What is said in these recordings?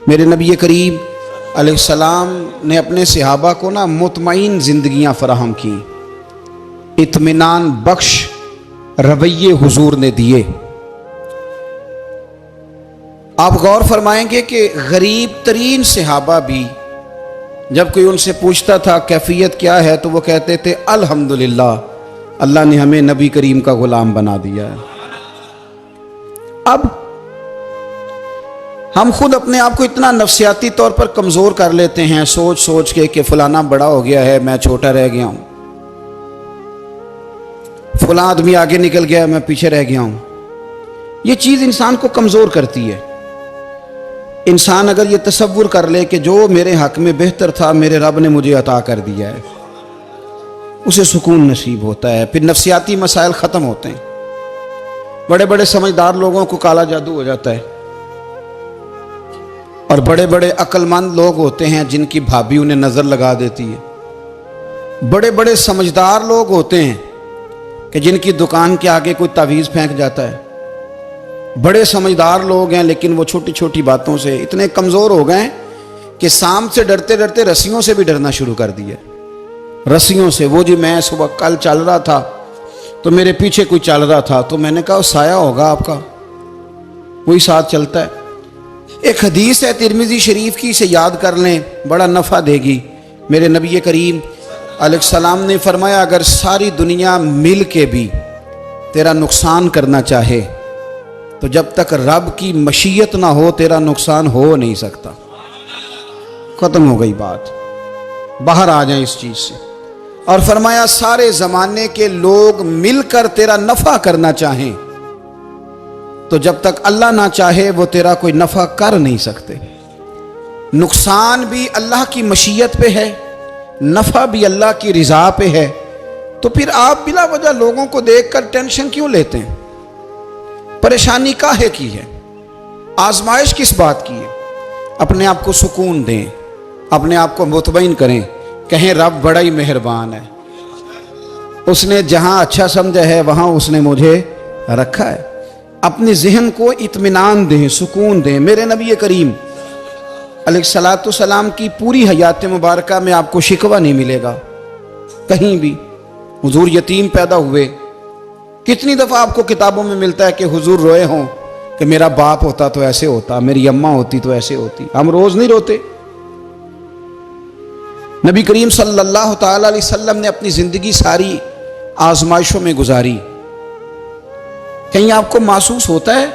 मेरे नबी करीम अलैहिस्सलाम ने अपने सहाबा को ना मुतमईन ज़िंदगियाँ फराहम की, इत्मीनान बख्श रवैये हुजूर ने दिए। आप गौर फरमाएंगे कि गरीब तरीन सहाबा भी जब कोई उनसे पूछता था कैफियत क्या है तो वो कहते थे अल्हम्दुलिल्लाह, अल्लाह ने हमें नबी करीम का गुलाम बना दिया है। अब हम खुद अपने आप को इतना नफ्सियाती तौर पर कमज़ोर कर लेते हैं सोच सोच के कि फलाना बड़ा हो गया है, मैं छोटा रह गया हूं, फलां आदमी आगे निकल गया, मैं पीछे रह गया हूं। ये चीज़ इंसान को कमज़ोर करती है। इंसान अगर ये तसव्वुर कर ले कि जो मेरे हक में बेहतर था मेरे रब ने मुझे अता कर दिया है, उसे सुकून नसीब होता है, फिर नफ्सियाती मसाइल ख़त्म होते हैं। बड़े बड़े समझदार लोगों को काला जादू हो जाता है और बड़े बड़े अक्लमंद लोग होते हैं जिनकी भाभी उन्हें नज़र लगा देती है। बड़े बड़े समझदार लोग होते हैं कि जिनकी दुकान के आगे कोई तावीज़ फेंक जाता है। बड़े समझदार लोग हैं लेकिन वो छोटी छोटी बातों से इतने कमज़ोर हो गए कि सांप से डरते डरते रस्सियों से भी डरना शुरू कर दिया। रस्सियों से, वो जी मैं सुबह कल चल रहा था तो मेरे पीछे कोई चल रहा था तो मैंने कहा साया होगा आपका, वही साथ चलता है। एक हदीस है तिरमिज़ी शरीफ की, इसे याद कर लें, बड़ा नफ़ा देगी। मेरे नबी करीम अलैहिस्सलाम ने फरमाया अगर सारी दुनिया मिल के भी तेरा नुकसान करना चाहे तो जब तक रब की मशीयत ना हो तेरा नुकसान हो नहीं सकता। ख़त्म हो गई बात, बाहर आ जाए इस चीज़ से। और फरमाया सारे ज़माने के लोग मिलकर तेरा नफ़ा करना चाहें तो जब तक अल्लाह ना चाहे वो तेरा कोई नफ़ा कर नहीं सकते। नुकसान भी अल्लाह की मशीयत पे है, नफ़ा भी अल्लाह की रिज़ा पे है। तो फिर आप बिला वजह लोगों को देखकर टेंशन क्यों लेते हैं? परेशानी काहे की है? आजमाइश किस बात की है? अपने आप को सुकून दें, अपने आप को मुतमईन करें, कहें रब बड़ा ही मेहरबान है, उसने जहां अच्छा समझा है वहां उसने मुझे रखा है। अपने जहन को इत्मीनान दें, सुकून दें। मेरे नबी करीम अलैहिस्सलातु सलाम की पूरी हयात मुबारका में आपको शिकवा नहीं मिलेगा कहीं भी। हुजूर यतीम पैदा हुए, कितनी दफ़ा आपको किताबों में मिलता है कि हुजूर रोए हों कि मेरा बाप होता तो ऐसे होता, मेरी अम्मा होती तो ऐसे होती। हम रोज़ नहीं रोते। नबी करीम सल्लल्लाहु तआला अलैहि वसल्लम ने अपनी ज़िंदगी सारी आजमाइशों में गुजारी। कहीं आपको महसूस होता है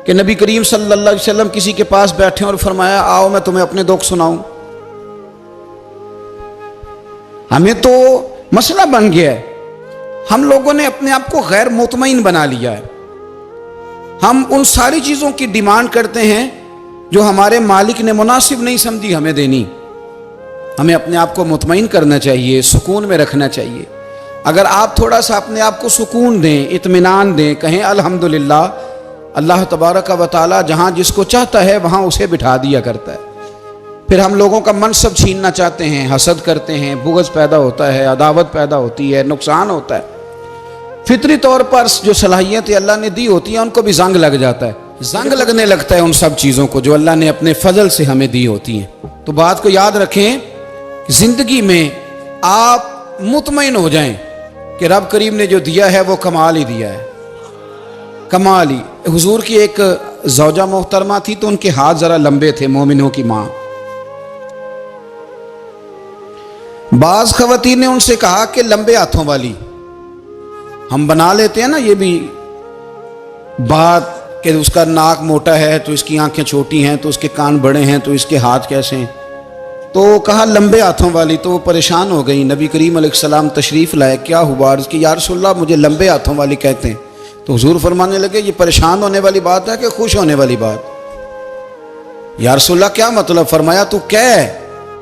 कि नबी करीम सल्लल्लाहु अलैहि वसल्लम किसी के पास बैठे और फरमाया आओ मैं तुम्हें अपने दुख सुनाऊं? हमें तो मसला बन गया है, हम लोगों ने अपने आप को गैर मुतमईन बना लिया है। हम उन सारी चीज़ों की डिमांड करते हैं जो हमारे मालिक ने मुनासिब नहीं समझी हमें देनी। हमें अपने आप को मुतमईन करना चाहिए, सुकून में रखना चाहिए। अगर आप थोड़ा सा अपने आप को सुकून दें, इत्मीनान दें, कहें अल्हम्दुलिल्लाह, अल्लाह तबारक व तआला जहाँ जिसको चाहता है वहाँ उसे बिठा दिया करता है। फिर हम लोगों का मनसब छीनना चाहते हैं, हसद करते हैं, बुग़्ज़ पैदा होता है, अदावत पैदा होती है, नुकसान होता है। फितरी तौर पर जो सलाहियतें अल्लाह ने दी होती हैं उनको भी जंग लग जाता है, जंग लगने लगता है उन सब चीज़ों को जो अल्लाह ने अपने फजल से हमें दी होती हैं। तो बात को याद रखें, ज़िंदगी में आप मुतमईन हो जाएं कि रब करीम ने जो दिया है वो कमाल ही दिया है, कमाल ही। हुजूर की एक ज़ौजा मोहतरमा थी तो उनके हाथ ज़रा लंबे थे, मोमिनों की माँ। बाज़ ख़वातीन ने उनसे कहा कि लंबे हाथों वाली, हम बना लेते हैं ना ये भी बात कि उसका नाक मोटा है तो इसकी आंखें छोटी हैं, तो उसके कान बड़े हैं तो इसके हाथ कैसे हैं। तो कहा लंबे हाथों वाली, तो वो परेशान हो गई। नबी करीम अलैहिस्सलाम तशरीफ़ लाए, क्या हुआ? अर्ज़ की या रसूलल्लाह मुझे लंबे हाथों वाली कहते हैं। तो हुजूर फरमाने लगे ये परेशान होने वाली बात है कि खुश होने वाली बात? या रसूलल्लाह क्या मतलब? फरमाया तू कह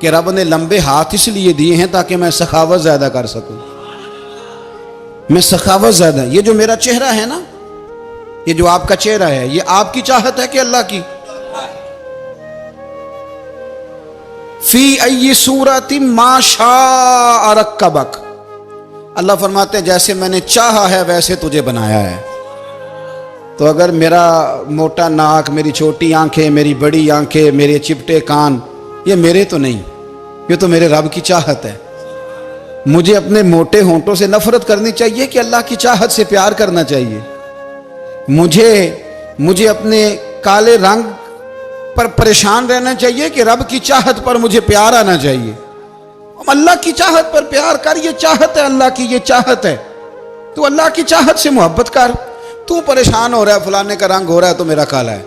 कि रब ने लंबे हाथ इसलिए दिए हैं ताकि मैं सखावत ज़्यादा कर सकूँ, मैं सखावत ज़्यादा। ये जो मेरा चेहरा है ना, ये जो आपका चेहरा है, ये आपकी चाहत है कि अल्लाह की? फी अय्यि सूरति मा शाअ रक्कबक, अल्लाह फरमाते हैं जैसे मैंने चाहा है वैसे तुझे बनाया है। तो अगर मेरा मोटा नाक, मेरी छोटी आंखें, मेरी बड़ी आंखें, मेरे चिपटे कान, ये मेरे तो नहीं, ये तो मेरे रब की चाहत है। मुझे अपने मोटे होंठों से नफरत करनी चाहिए कि अल्लाह की चाहत से प्यार करना चाहिए? मुझे अपने काले रंग पर परेशान रहना चाहिए कि रब की चाहत पर मुझे प्यार आना चाहिए? अल्लाह की चाहत पर प्यार कर, ये चाहत है अल्लाह की, ये चाहत है। तो अल्लाह की चाहत से मोहब्बत कर। तू परेशान हो रहा है, फलाने का रंग हो रहा है तो मेरा काला है,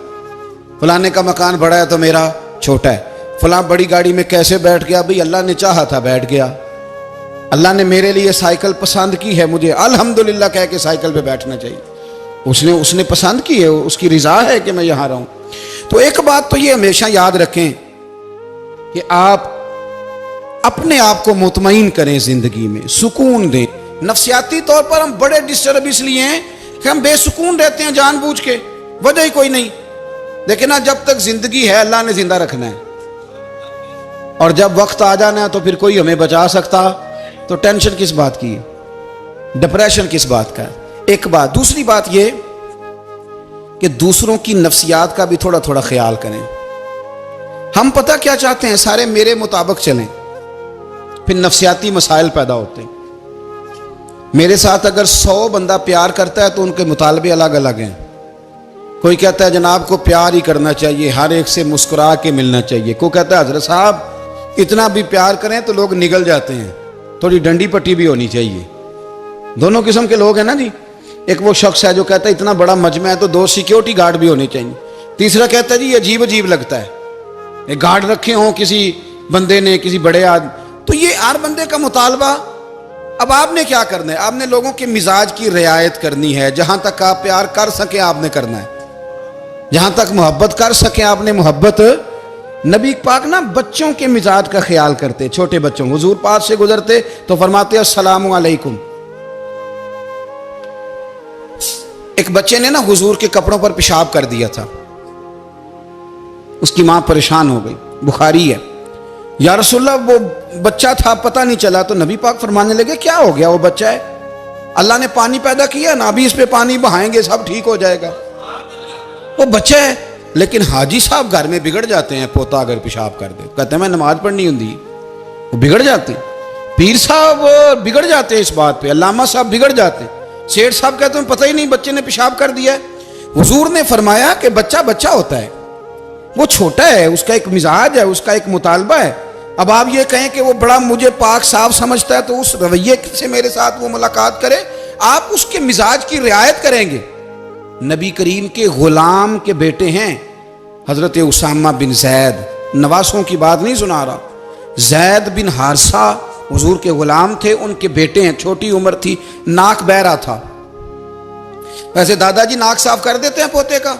फलाने का मकान बड़ा है तो मेरा छोटा है, फलां बड़ी गाड़ी में कैसे बैठ गया? भाई अल्लाह ने चाहा था बैठ गया। अल्लाह ने मेरे लिए साइकिल पसंद की है, मुझे अल्हम्दुलिल्लाह कह के साइकिल पे बैठना चाहिए। उसने पसंद की है, उसकी रिजा है कि मैं यहां रहूं। तो एक बात तो ये हमेशा याद रखें कि आप अपने आप को मुतमईन करें, जिंदगी में सुकून दें। नफ्सियाती तौर पर हम बड़े डिस्टर्ब इसलिए हैं कि हम बेसुकून रहते हैं जानबूझ के, वजह ही कोई नहीं। लेकिन ना, जब तक जिंदगी है अल्लाह ने जिंदा रखना है, और जब वक्त आ जाना है तो फिर कोई हमें बचा सकता। तो टेंशन किस बात की है, डिप्रेशन किस बात का है? एक बात। दूसरी बात ये कि दूसरों की नफ्सियात का भी थोड़ा थोड़ा ख्याल करें। हम पता क्या चाहते हैं, सारे मेरे मुताबिक चलें, फिर नफ्सियाती मसाइल पैदा होते हैं। मेरे साथ अगर 100 बंदा प्यार करता है तो उनके मुतालबे अलग अलग हैं। कोई कहता है जनाब को प्यार ही करना चाहिए, हर एक से मुस्कुरा के मिलना चाहिए। कोई कहता है हजरत साहब इतना भी प्यार करें तो लोग निगल जाते हैं, थोड़ी डंडी पट्टी भी होनी चाहिए। दोनों किस्म के लोग हैं ना जी। एक वो शख्स है जो कहता है इतना बड़ा मजमा है तो 2 सिक्योरिटी गार्ड भी होने चाहिए। तीसरा कहता है जी अजीब अजीब लगता है, एक गार्ड रखे हों किसी बंदे ने, किसी बड़े आदमी। तो ये हर बंदे का मुतालबा। अब आपने क्या करना है? आपने लोगों के मिजाज की रियायत करनी है। जहां तक आप प्यार कर सके आपने करना है, जहां तक मोहब्बत कर सके आपने मोहब्बत। नबी पाक ना बच्चों के मिजाज का ख्याल करते, छोटे बच्चों। हुजूर पास से गुजरते तो फरमाते अस्सलामु अलैकुम। एक बच्चे ने ना हुजूर के कपड़ों पर पेशाब कर दिया था, उसकी मां परेशान हो गई, बुखारी है। या रसूलल्लाह वो बच्चा था पता नहीं चला। तो नबी पाक फरमाने लगे क्या हो गया, वो बच्चा है, अल्लाह ने पानी पैदा किया ना, अभी इस पे पानी बहाएंगे सब ठीक हो जाएगा। वो बच्चा है। लेकिन हाजी साहब घर में बिगड़ जाते हैं, पोता अगर पेशाब कर दे कहते हैं मैं नमाज पढ़नी होती, वो बिगड़ जाते हैं। पीर साहब बिगड़ जाते हैं इस बात पे, अल्लामा साहब बिगड़ जाते हैं, सेठ साहब कहते हैं पता ही नहीं बच्चे ने पेशाब कर दिया है। हुजूर ने फरमाया कि बच्चा बच्चा होता है, वो छोटा है, उसका एक मिजाज है, उसका एक मुतालबा है। अब आप ये कहें कि वो बड़ा मुझे पाक साफ समझता है तो उस रवैये से मेरे साथ वो मुलाकात करे, आप उसके मिजाज की रियायत करेंगे। नबी करीम के गुलाम के बेटे हैं हजरत उसामा बिन जैद, नवासों की बात नहीं सुना रहा, जैद बिन हारसा हुजूर के गुलाम थे, उनके बेटे हैं। छोटी उम्र थी, नाक बह रहा था। वैसे दादाजी नाक साफ कर देते हैं पोते का,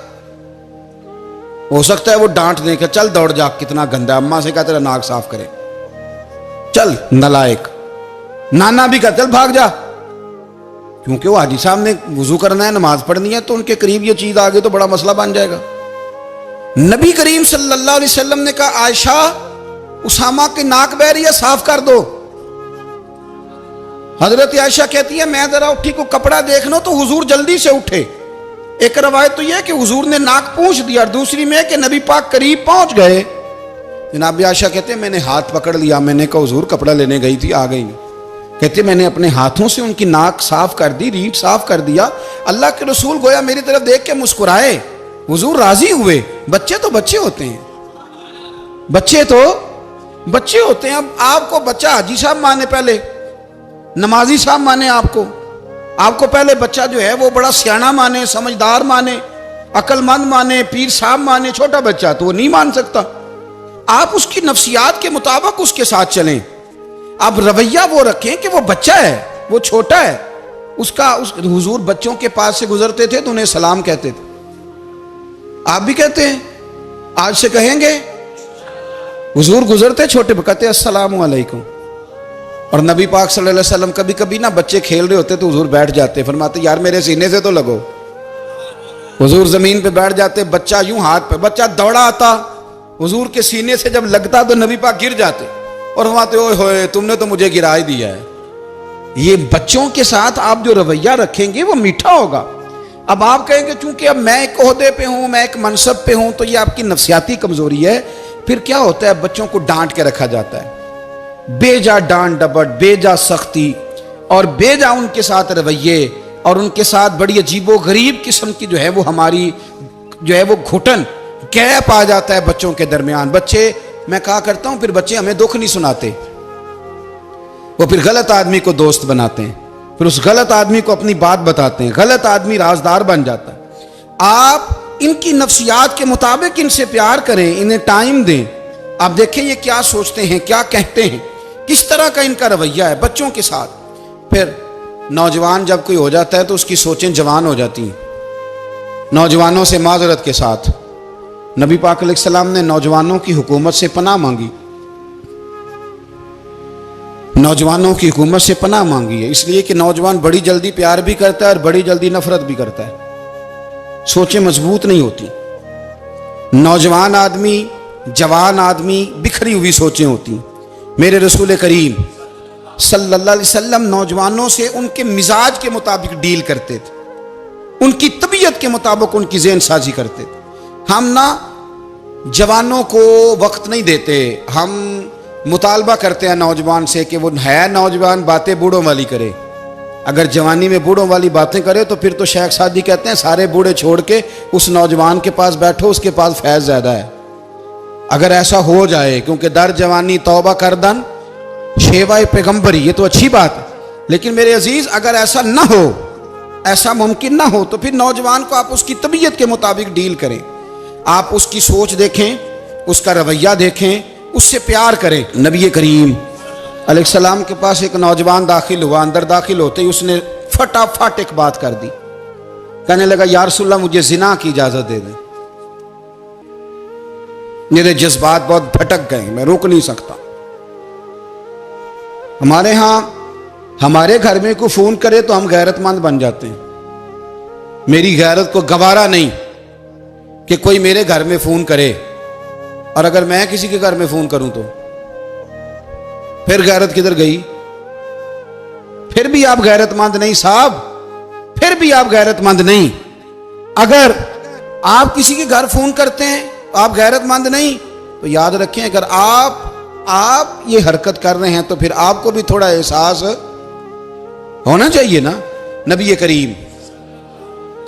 हो सकता है वो डांट दें कि चल दौड़ जा, कितना गंदा, अम्मा से कहा तेरा नाक साफ करे, चल नलायक। नाना भी कहा चल भाग जा, क्योंकि वो हाजी साहब ने वुजू करना है, नमाज पढ़नी है, तो उनके करीब ये चीज आ गई तो बड़ा मसला बन जाएगा। नबी करीम सल्लल्लाहु अलैहि वसल्लम ने कहा आयशा उसामा की नाक बह रही है, साफ कर दो। हजरत आयशा कहती है मैं जरा उठी को कपड़ा देख लो तो हुजूर जल्दी से उठे। एक रवायत तो यह कि हुजूर ने नाक पूंछ दिया, और दूसरी में कि नबी पाक करीब पहुंच गए। जनाब आयशा कहते हैं मैंने हाथ पकड़ लिया, मैंने कहा हुजूर कपड़ा लेने गई थी आ गई। कहते मैंने अपने हाथों से उनकी नाक साफ कर दी, रीढ़ साफ कर दिया। अल्लाह के रसूल गोया मेरी तरफ देख के मुस्कुराए, हुजूर राजी हुए। बच्चे तो बच्चे होते हैं, बच्चे तो बच्चे होते हैं। अब आपको बच्चा हाजी साहब माने, पहले नमाजी साहब माने, आपको पहले बच्चा जो है वो बड़ा सियाना माने, समझदार माने, अक्लमंद माने, पीर साहब माने। छोटा बच्चा तो वो नहीं मान सकता। आप उसकी नफ्सियात के मुताबिक उसके साथ चलें। आप रवैया वो रखें कि वो बच्चा है, वो छोटा है। हुजूर बच्चों के पास से गुजरते थे तो उन्हें सलाम कहते थे। आप भी कहते हैं, आज से कहेंगे। हुजूर गुजरते छोटे कहते अस्सलामु अलैकुम। और नबी पाक सल्लल्लाहु अलैहि वसल्लम कभी कभी ना बच्चे खेल रहे होते तो हुजूर बैठ जाते, फरमाते यार मेरे सीने से तो लगो। हुजूर जमीन पे बैठ जाते, बच्चा यूं हाथ पे, बच्चा दौड़ा आता, हुजूर के सीने से जब लगता तो नबी पाक गिर जाते और फरमाते ओए होए तुमने तो मुझे गिरा ही दिया है। ये बच्चों के साथ आप जो रवैया रखेंगे वो मीठा होगा। अब आप कहेंगे चूंकि अब मैं एक ओहदे पे हूं, मैं एक मनसब पे हूं, तो ये आपकी नफ्सियाती कमजोरी है। फिर क्या होता है, बच्चों को डांट के रखा जाता है, बेजा डांट डपट, बेजा सख्ती और बेजा उनके साथ रवैये और उनके साथ बड़ी अजीबो गरीब किस्म की जो है वो हमारी जो है वो घुटन गैप आ जाता है बच्चों के दरमियान। बच्चे, मैं कहा करता हूं, फिर बच्चे हमें दुख नहीं सुनाते, वो फिर गलत आदमी को दोस्त बनाते हैं, फिर उस गलत आदमी को अपनी बात बताते हैं, गलत आदमी राजदार बन जाता है। आप इनकी नफ्सियात के मुताबिक इनसे प्यार करें, इन्हें टाइम दें। आप देखें ये क्या सोचते हैं, क्या कहते हैं, किस तरह का इनका रवैया है बच्चों के साथ। फिर नौजवान जब कोई हो जाता है तो उसकी सोचें जवान हो जाती हैं। नौजवानों से माजरत के साथ नबी पाक अलैहिस्सलाम ने नौजवानों की हुकूमत से पनाह मांगी, नौजवानों की हुकूमत से पनाह मांगी है, इसलिए कि नौजवान बड़ी जल्दी प्यार भी करता है और बड़ी जल्दी नफरत भी करता है, सोचें मजबूत नहीं होती। नौजवान आदमी, जवान आदमी, बिखरी हुई सोचें होती। मेरे रसूल करीम सल्लल्लाहु अलैहि वसल्लम नौजवानों से उनके मिजाज के मुताबिक डील करते थे, उनकी तबीयत के मुताबिक उनकी ज़हन साजी करते थे। हम ना जवानों को वक्त नहीं देते, हम मुतालबा करते हैं नौजवान से कि वो है नौजवान, बातें बूढ़ों वाली करे। अगर जवानी में बूढ़ों वाली बातें करे तो फिर तो शेख सादी कहते हैं सारे बूढ़े छोड़ के उस नौजवान के पास बैठो, उसके पास फैज़ ज़्यादा है। अगर ऐसा हो जाए, क्योंकि दर जवानी तौबा करदन शेवाए पैगंबरी, ये तो अच्छी बात है, लेकिन मेरे अजीज अगर ऐसा ना हो, ऐसा मुमकिन ना हो, तो फिर नौजवान को आप उसकी तबीयत के मुताबिक डील करें। आप उसकी सोच देखें, उसका रवैया देखें, उससे प्यार करें। नबी करीम अलैहिस्सलाम के पास एक नौजवान दाखिल हुआ, अंदर दाखिल होते ही उसने फटाफट एक बात कर दी, कहने लगा या रसूलल्लाह मुझे जिना की इजाजत दे दें। मेरे जज्बात बहुत भटक गए, मैं रोक नहीं सकता। हमारे यहाँ हमारे घर में कोई फोन करे तो हम गैरतमंद बन जाते हैं। मेरी गैरत को गवारा नहीं कि कोई मेरे घर में फोन करे, और अगर मैं किसी के घर में फोन करूं तो फिर गैरत किधर गई? फिर भी आप गैरतमंद नहीं साहब, फिर भी आप गैरतमंद नहीं। अगर आप किसी के घर फोन करते हैं तो आप गैरतमंद नहीं, तो याद रखें अगर आप ये हरकत कर रहे हैं तो फिर आपको भी थोड़ा एहसास होना चाहिए ना। नबी करीम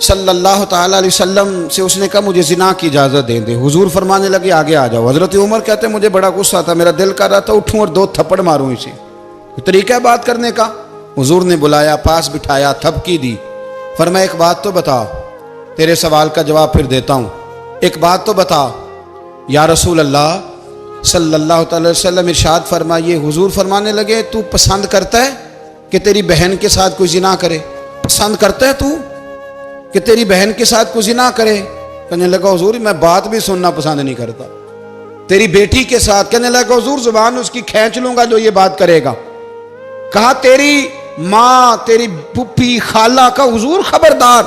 सल्लल्लाहु ताला अलैहि वसल्लम से उसने कहा मुझे जिना की इजाजत दे दे। हुजूर फरमाने लगे आगे आ जाओ। हजरत उमर कहते मुझे बड़ा गुस्सा था, मेरा दिल कर रहा था उठूं और 2 थप्पड़ मारूं इसे। तरीका है बात करने का। हुजूर ने बुलाया, पास बिठाया, थपकी दी, फरमाया एक बात तो बता, तेरे सवाल का जवाब फिर देता हूं, एक बात तो बता। या रसूल अल्लाह सल्लल्लाहु अलैहि वसल्लम इरशाद फरमाइए। हुजूर फरमाने लगे तू पसंद करता है कि तेरी बहन के साथ कोई जिना करे? पसंद करता है तू कि तेरी बहन के साथ कोई जिना करे? कहने लगा हुजूर मैं बात भी सुनना पसंद नहीं करता। तेरी बेटी के साथ? कहने लगा हुजूर जुबान उसकी खींच लूंगा जो ये बात करेगा। कहा तेरी माँ, तेरी पुप्पी, खाला का? हुजूर खबरदार,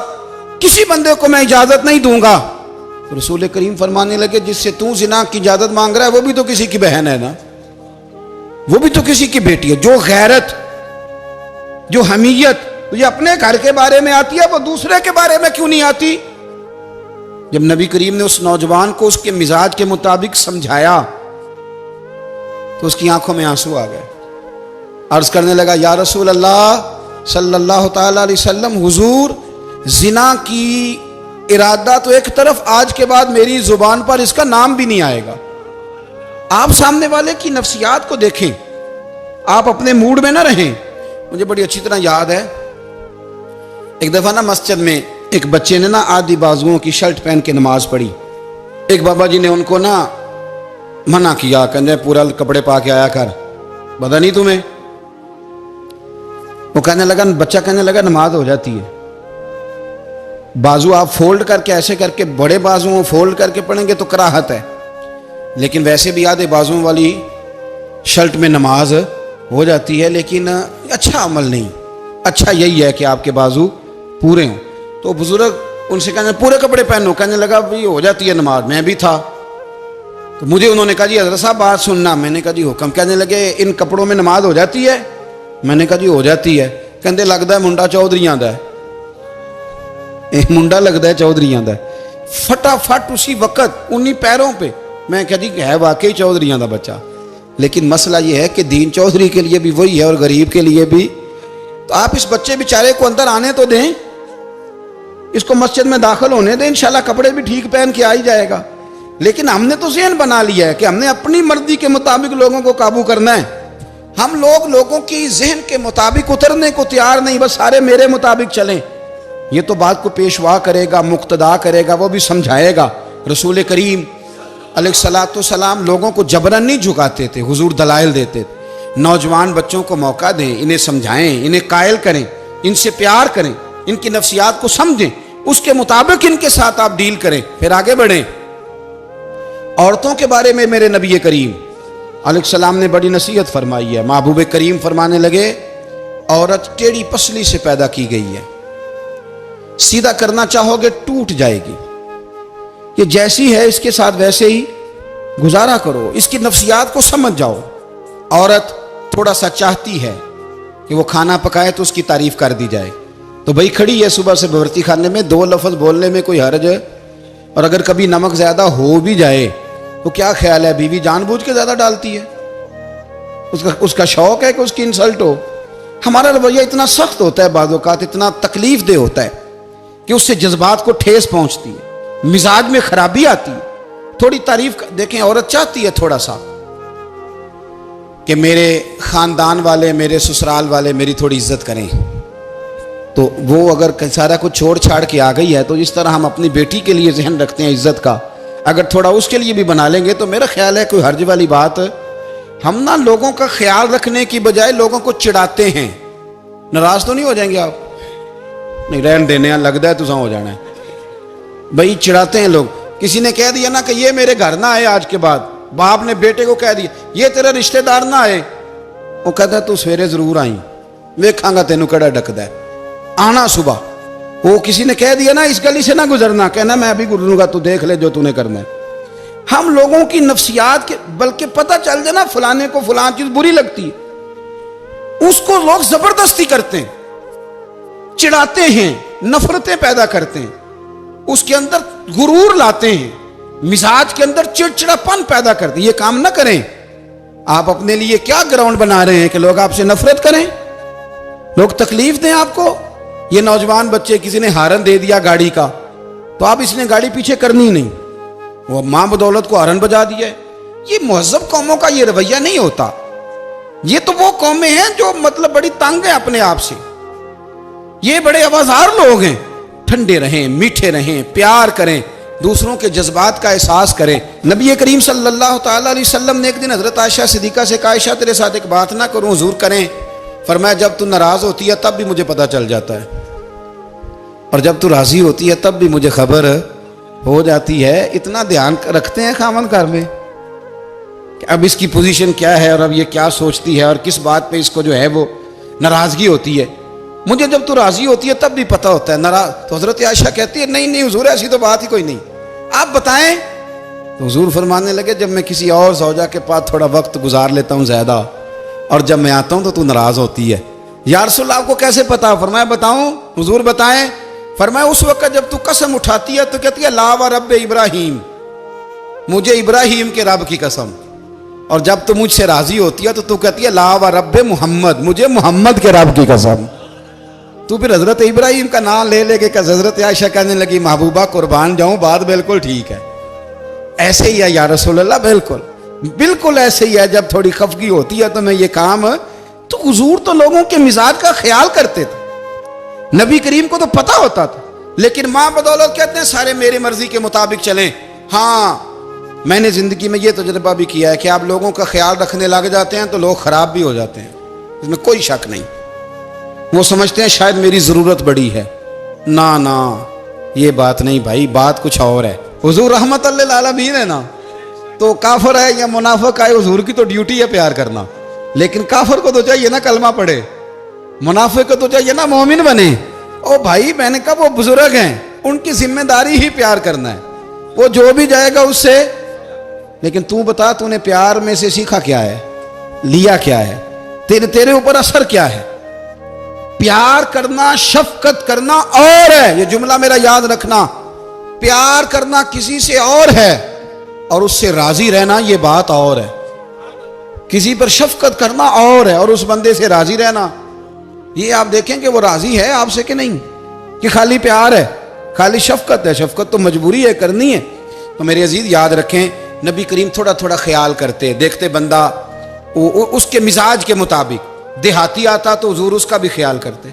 किसी बंदे को मैं इजाजत नहीं दूंगा। तो रसूल करीम फरमाने लगे जिससे तू जिना की इजाजत मांग रहा है वो भी तो किसी की बहन है ना, वो भी तो किसी की बेटी है। जो गैरत, जो हमीयत तुझे अपने घर के बारे में आती है वो दूसरे के बारे में क्यों नहीं आती? जब नबी करीम ने उस नौजवान को उसके मिजाज के मुताबिक समझाया तो उसकी आंखों में आंसू आ गए। अर्ज करने लगा या रसूल अल्लाह सल्लल्लाहु ताला अलैहि वसल्लम, हुजूर जिना की इरादा तो एक तरफ, आज के बाद मेरी जुबान पर इसका नाम भी नहीं आएगा। आप सामने वाले की नफ्सियात को देखें, आप अपने मूड में ना रहें। मुझे बड़ी अच्छी तरह याद है एक दफा ना मस्जिद में एक बच्चे ने ना आधी बाजुओं की शर्ट पहन के नमाज पढ़ी। एक बाबा जी ने उनको ना मना किया, कहने पूरा कपड़े पा के आया कर, पता नहीं तुम्हें? वो कहने लगा, बच्चा कहने लगा नमाज हो जाती है, बाजू आप फोल्ड करके ऐसे करके बड़े बाजुओं फोल्ड करके पढ़ेंगे तो कराहत है, लेकिन वैसे भी आधे बाजुओं वाली शर्ट में नमाज हो जाती है, लेकिन अच्छा अमल नहीं। अच्छा यही है कि आपके बाजू पूरे हों। तो बुजुर्ग उनसे कहने पूरे कपड़े पहनो। कहने लगा भाई हो जाती है नमाज, मैं भी था। तो मुझे उन्होंने कहा जी हज़रत साहब बात सुनना। मैंने कहा जी हुक्म। कहने लगे इन कपड़ों में नमाज हो जाती है? मैंने कहा जी हो जाती है। कहते लगता है मुंडा चौधरी आंदा है। एक मुंडा लगता है चौधरियां का, फटाफट उसी वक्त उन्हीं पैरों पे। मैं कह दी है वाकई चौधरियां का बच्चा, लेकिन मसला ये है कि दीन चौधरी के लिए भी वही है और गरीब के लिए भी। तो आप इस बच्चे बेचारे को अंदर आने तो दें, इसको मस्जिद में दाखिल होने दें, इंशाल्लाह कपड़े भी ठीक पहन के आ ही जाएगा। लेकिन हमने तो ज़हन बना लिया है कि हमने अपनी मर्जी के मुताबिक लोगों को काबू करना है। हम लोगों की जहन के मुताबिक उतरने को तैयार नहीं, बस सारे मेरे मुताबिक चलें। ये तो बात को पेशवा करेगा, मुक्तदा करेगा, वो भी समझाएगा। रसूल करीम अलैहिस्सलाम लोगों को जबरन नहीं झुकाते थे, हुजूर दलाइल देते थे। नौजवान बच्चों को मौका दें, इन्हें समझाएं, इन्हें कायल करें, इनसे प्यार करें, इनकी नफ्सियात को समझें, उसके मुताबिक इनके साथ आप डील करें, फिर आगे बढ़ें। औरतों के बारे में मेरे नबी करीम अलैहिस्सलाम ने बड़ी नसीहत फरमाई है। महबूब करीम फरमाने लगे, औरत टेढ़ी पसली से पैदा की गई है, सीधा करना चाहोगे टूट जाएगी। ये जैसी है इसके साथ वैसे ही गुजारा करो, इसकी नफ्सियात को समझ जाओ। औरत थोड़ा सा चाहती है कि वो खाना पकाए तो उसकी तारीफ कर दी जाए, तो भाई खड़ी है सुबह से बर्ती खाने में, दो लफ्ज बोलने में कोई हर्ज है। और अगर कभी नमक ज्यादा हो भी जाए तो क्या ख्याल है, बीवी जानबूझ के ज्यादा डालती है, उसका शौक है कि उसकी इंसल्ट हो। हमारा रवैया इतना सख्त होता है, बाज़ औक़ात इतना तकलीफ दे होता है कि उससे जज्बात को ठेस पहुंचती है, मिजाज में खराबी आती है। थोड़ी तारीफ देखें, औरत चाहती है थोड़ा सा कि मेरे खानदान वाले, मेरे ससुराल वाले मेरी थोड़ी इज्जत करें, तो वो अगर सारा कुछ छोड़ छाड़ के आ गई है, तो इस तरह हम अपनी बेटी के लिए जहन रखते हैं इज्जत का, अगर थोड़ा उसके लिए भी बना लेंगे तो मेरा ख्याल है कोई हर्ज वाली बात। हम ना लोगों का ख्याल रखने की बजाय लोगों को चिढ़ाते हैं। नाराज तो नहीं हो जाएंगे आप? नहीं, रहन देने लगता है तुझा हो जाना है भाई, चिढ़ाते हैं लोग। किसी ने कह दिया ना कि ये मेरे घर ना आए आज के बाद, बाप ने बेटे को कह दिया ये तेरा रिश्तेदार ना आए, वो कहता तू सवेरे जरूर आई, वेखांगा तेनू कड़ा डकदा है, आना सुबह। वो किसी ने कह दिया ना इस गली से ना गुजरना, कहना मैं अभी गुजरूंगा, तू देख ले जो तूने करना है। हम लोगों की नफ्सियात के, बल्कि पता चल जाए ना फलाने को फलान चीज बुरी लगती है, उसको लोग जबरदस्ती करते हैं, चिढ़ाते हैं, नफरतें पैदा करते हैं, उसके अंदर गुरूर लाते हैं, मिजाज के अंदर चिड़चिड़ापन पैदा करते हैं। ये काम ना करें। आप अपने लिए क्या ग्राउंड बना रहे हैं कि लोग आपसे नफरत करें, लोग तकलीफ दें आपको। ये नौजवान बच्चे, किसी ने हारन दे दिया गाड़ी का, तो आप इसने गाड़ी पीछे करनी नहीं, वो मां बदौलत को हारन बजा दिया है। ये मुहज़्ज़ब कौमों का ये रवैया नहीं होता। ये तो वो कौमें हैं जो मतलब बड़ी तंग है अपने आप से, ये बड़े आवाज़ार लोग हैं। ठंडे रहें, मीठे रहें, प्यार करें, दूसरों के जज्बात का एहसास करें। नबी करीम सल्लल्लाहु ताला अलैहि वसल्लम ने एक दिन हजरत आयशा सिद्दीक़ा से कहा, आयशा तेरे साथ एक बात ना करूं, हुजूर करें। फरमाया जब तू नाराज होती है तब भी मुझे पता चल जाता है, और जब तू राजी होती है तब भी मुझे खबर हो जाती है। इतना ध्यान रखते हैं खामन घर में कि अब इसकी पोजीशन क्या है और अब ये क्या सोचती है और किस बात पे इसको जो है वो नाराजगी होती है। मुझे जब तू राजी होती है तब भी पता होता है नाराज। तो हजरत आयशा कहती है नहीं नहीं हुजूर ऐसी तो बात ही कोई नहीं, आप बताएं। तो हुजूर फरमाने लगे जब मैं किसी और ज़ौजा के पास थोड़ा वक्त गुजार लेता हूँ ज़्यादा, और जब मैं आता हूँ तो तू नाराज होती है। या रसूल आपको कैसे पता? फरमाया बताऊं? हुजूर बताएं। फरमाया उस वक्त जब तू कसम उठाती है तो कहती है ला व रब इब्राहिम, मुझे इब्राहिम के रब की कसम। और जब तू मुझसे राजी होती है तो तू कहती है ला व रब मोहम्मद, मुझे मोहम्मद के रब की कसम। तू फिर हजरत इब्राहिम का नाम ले लेके हजरत आयशा कहने लगी महबूबा कुर्बान जाऊं, बात बिल्कुल ठीक है, ऐसे ही है या रसूल अल्लाह, बिल्कुल बिल्कुल ऐसे ही है। जब थोड़ी खफगी होती है तो मैं ये काम, तो हुजूर तो लोगों के मिजाज का ख्याल करते थे, नबी करीम को तो पता होता था। लेकिन मां बदौलत कहते हैं सारे मेरी मर्जी के मुताबिक चलें। हाँ, मैंने जिंदगी में ये तजुर्बा भी किया है कि आप लोगों का ख्याल रखने लग जाते हैं तो लोग खराब भी हो जाते हैं, इसमें कोई शक नहीं। वो समझते हैं शायद मेरी जरूरत बड़ी है, ना ना ये बात नहीं भाई, बात कुछ और है। हुजूर रहमत लिल आलमीन है ना, तो काफिर है या मुनाफिक है, हुजूर की तो ड्यूटी है प्यार करना। लेकिन काफिर को तो चाहिए ना कलमा पढ़े, मुनाफिक को तो चाहिए ना मोमिन बने। ओ भाई मैंने कहा वो बुजुर्ग हैं, उनकी जिम्मेदारी ही प्यार करना है, वो जो भी जाएगा उससे। लेकिन तू बता तूने प्यार में से सीखा क्या है, लिया क्या है, तेरे ऊपर असर क्या है? प्यार करना, शफकत करना और है, ये जुमला मेरा याद रखना। प्यार करना किसी से और है और उससे राजी रहना ये बात और है। किसी पर शफकत करना और है और उस बंदे से राजी रहना, ये आप देखें कि वो राजी है आपसे कि नहीं, कि खाली प्यार है, खाली शफकत है। शफकत तो मजबूरी है, करनी है। तो मेरे अजीज याद रखें, नबी करीम थोड़ा थोड़ा ख्याल करते, देखते बंदा उसके मिजाज के मुताबिक, देहाती आता तो हुजूर उसका भी ख्याल करते।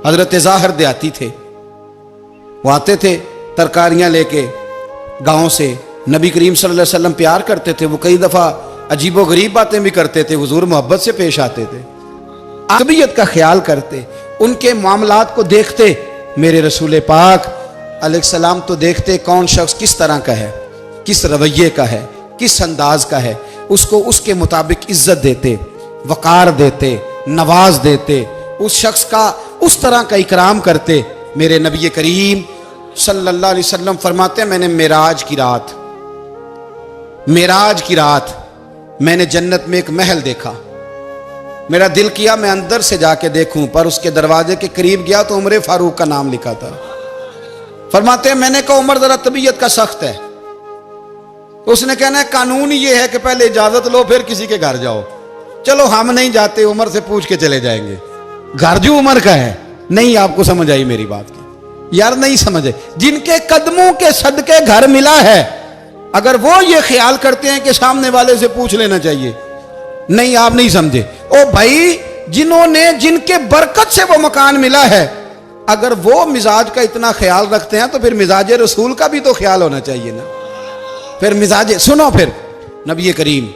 हजरत ज़ाहिर देहाती थे, वो आते थे तरकारियां लेके गांव से, नबी करीम सल्लल्लाहु अलैहि वसल्लम प्यार करते थे, वो कई दफा अजीबो गरीब बातें भी करते थे, हुजूर मोहब्बत से पेश आते थे, तबीयत का ख्याल करते, उनके मामलात को देखते। मेरे रसूल पाक अलैहिस्सलाम तो देखते कौन शख्स किस तरह का है, किस रवैये का है, किस अंदाज का है, उसको उसके मुताबिक इज्जत देते, वकार देते, नवाज देते, उस शख्स का उस तरह का इकराम करते। मेरे नबी करीम सल्लल्लाहु अलैहि वसल्लम फरमाते हैं, मैंने मेराज की रात मैंने जन्नत में एक महल देखा। मेरा दिल किया मैं अंदर से जाके देखूं, पर उसके दरवाजे के करीब गया तो उमर फारूक का नाम लिखा था। फरमाते हैं मैंने कहा उमर जरा तबीयत का सख्त है। उसने कहना है कानून ये है कि पहले इजाजत लो फिर किसी के घर जाओ। चलो हम नहीं जाते, उमर से पूछ के चले जाएंगे। घर जो उमर का है, नहीं आपको समझ आई मेरी बात की यार, नहीं समझे। जिनके कदमों के सदके घर मिला है, अगर वो ये ख्याल करते हैं कि सामने वाले से पूछ लेना चाहिए, नहीं आप नहीं समझे। ओ भाई, जिन्होंने जिनके बरकत से वो मकान मिला है, अगर वो मिजाज का इतना ख्याल रखते हैं तो फिर मिजाज रसूल का भी तो ख्याल होना चाहिए ना। फिर मिजाज सुनो, फिर नबी करीम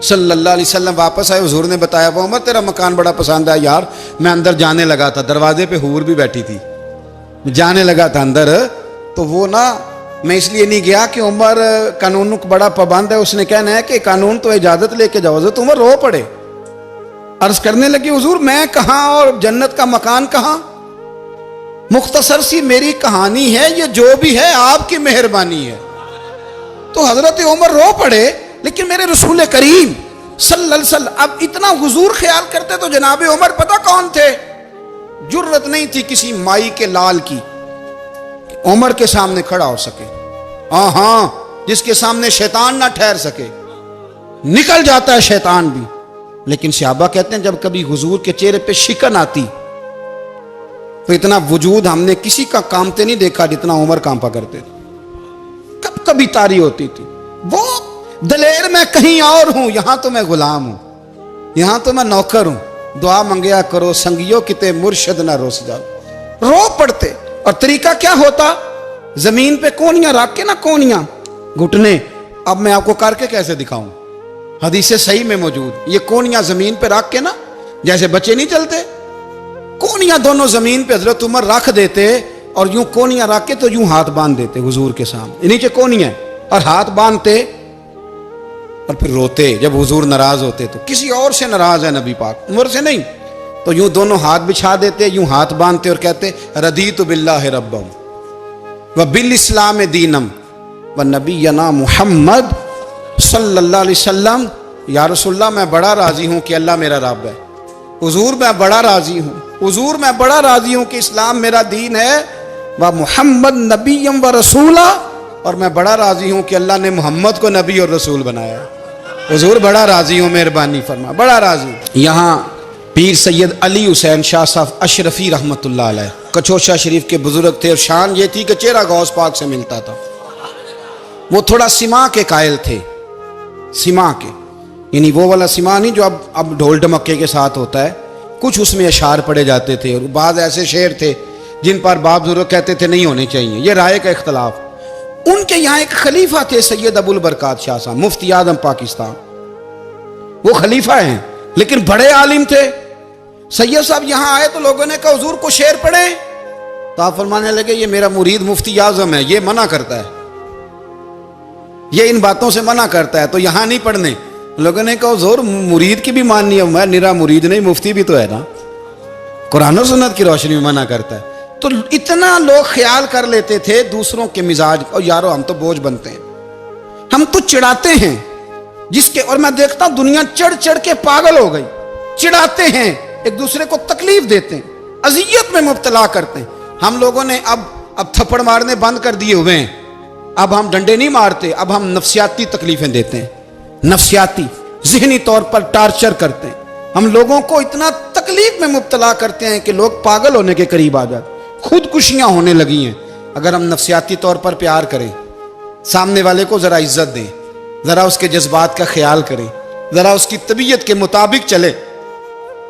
सल्लल्लाहु अलैहि वसल्लम वापस आए, हुजूर ने बताया वो उमर तेरा मकान बड़ा पसंद है यार। मैं अंदर जाने लगा था, दरवाजे पे हूर भी बैठी थी, जाने लगा था अंदर, तो वो ना मैं इसलिए नहीं गया कि उमर कानून को बड़ा पाबंद है। उसने कहना है कि कानून तो इजाजत लेके जाओ। तो उमर रो पड़े, अर्ज करने लगी हुजूर मैं कहां और जन्नत का मकान कहां। मुख्तसर सी मेरी कहानी है, ये जो भी है आपकी मेहरबानी है। तो हजरत उमर रो पड़े। लेकिन मेरे रसूल करीम सल्लल्लाहु अलैहि वसल्लम अब इतना हुजूर ख्याल करते तो जनाब उमर पता कौन थे, जुर्रत नहीं थी किसी माई के लाल की उमर के सामने खड़ा हो सके। हाँ, जिसके सामने शैतान ना ठहर सके, निकल जाता है शैतान भी। लेकिन सहाबा कहते हैं जब कभी हुजूर के चेहरे पे शिकन आती तो इतना वजूद हमने किसी का कांपते नहीं देखा जितना उमर कांपा करते थे। कब कभी तारी होती थी वो दलेर, मैं कहीं और हूं, यहां तो मैं गुलाम हूं, यहां तो मैं नौकर हूं। दुआ मंगया करो संगियो किते मुर्शद ना रोस जाओ। रो पड़ते। और तरीका क्या होता, जमीन पे कोनियां रख के ना, कोनियां घुटने, अब मैं आपको करके कैसे दिखाऊं, हदीस सही में मौजूद, ये कोनियां जमीन पे रख के ना, जैसे बच्चे नहीं चलते, कोनियां दोनों जमीन पे हजरत उमर रख देते और यूं कोनियां रख के तो यूं हाथ बांध देते हुजूर के सामने, नीचे कोनियां और हाथ बांधते और फिर रोते। जब हुजूर नाराज होते तो किसी और से नाराज है नबी पाक, उमर से नहीं, तो यूं दोनों हाथ बिछा देते, यूं हाथ बांधते और कहते रदीतु बिल्लाहि रब्बम व बिल इस्लाम दीनम व नबीना मुहम्मद सल्लल्लाहु अलैहि वसल्लम। या रसूलल्लाह मैं बड़ा राजी हूं कि अल्लाह मेरा रब है। हुजूर मैं बड़ा राजी हूं, हुजूर मैं बड़ा राजी हूं कि इस्लाम मेरा दीन है। व मुहम्मद नबीयम व रसूला, और मैं बड़ा राजी हूं कि अल्लाह ने मोहम्मद को नबी और रसूल बनाया। हुजूर बड़ा राजी हूं, मेहरबानी फरमा, बड़ा राजी। यहाँ पीर सैयद अली हुसैन शाह साहब अशरफी रहमतुल्लाह अलैह कचौशा शरीफ के बुजुर्ग थे और शान ये थी कि चेहरा गौस पाक से मिलता था। वो थोड़ा सिमा के कायल थे, सिमा के, यानी वो वाला सिमा नहीं जो अब ढोल ढमक्के के साथ होता है, कुछ उसमें अशार पड़े जाते थे। और बाद ऐसे शेर थे जिन पर बाप बुजुर्ग कहते थे नहीं होने चाहिए, ये राय का इख्तलाफ। उनके यहाँ एक खलीफा थे सैयद अबुल बरकात शाह साहब, मुफ्ती आजम पाकिस्तान, वो खलीफा हैं लेकिन बड़े आलिम थे। सैयद साहब यहाँ आए तो लोगों ने कहा हुजूर को शेर पढ़े, तो आप फरमाने लगे ये मेरा मुरीद मुफ्ती आजम है, ये मना करता है, ये इन बातों से मना करता है, तो यहाँ नहीं पढ़ने। लोगों ने कहा हुजूर मुरीद की भी माननी है, मैं निरा मुरीद नहीं मुफ्ती भी तो है ना, कुरान और सुन्नत की रोशनी में मना करता है। तो इतना लोग ख्याल कर लेते थे दूसरों के मिजाज, और यारो हम तो बोझ बनते हैं, हम तो चिढ़ाते हैं जिसके, और मैं देखता हूं दुनिया चढ़ चढ़ के पागल हो गई, चिढ़ाते हैं एक दूसरे को तकलीफ देते हैं, अजियत में मुब्तला करते हैं। हम लोगों ने अब थप्पड़ मारने बंद कर दिए हुए हैं। अब हम डंडे नहीं मारते, अब हम नफ्सियाती तकलीफें देते हैं, नफ्सियाती ज़हनी तौर पर टार्चर करते हैं। हम लोगों को इतना तकलीफ में मुब्तला करते हैं कि लोग पागल होने के करीब आ जाते, खुदकुशियां होने लगी हैं। अगर हम नफ्सियाती तौर पर प्यार करें, सामने वाले को ज़रा इज्जत दें, ज़रा उसके जज्बात का ख्याल करें, ज़रा उसकी तबीयत के मुताबिक चले,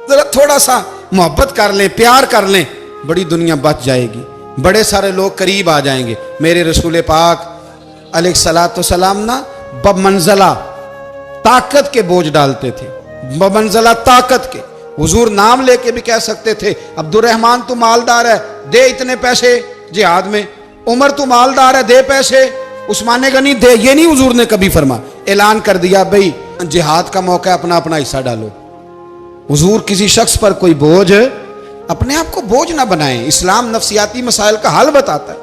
ज़रा थोड़ा सा मोहब्बत कर लें, प्यार कर लें, बड़ी दुनिया बच जाएगी, बड़े सारे लोग करीब आ जाएंगे। मेरे रसूल पाक अलैहिस्सलाम ना बमंज़ला ताकत के बोझ डालते थे, बमंज़ला ताकत के। हुजूर नाम लेके भी कह सकते थे, अब्दुर्रहमान तू मालदार है, दे इतने पैसे जिहाद में। उमर तू मालदार है, दे पैसे। उस्मान गनी दे, ये नहीं हुजूर ने कभी फरमा। ऐलान कर दिया भाई जिहाद का मौका है, अपना अपना हिस्सा डालो। हुजूर किसी शख्स पर कोई बोझ, अपने आप को बोझ ना बनाएं। इस्लाम नफ्सियाती मसाइल का हल बताता है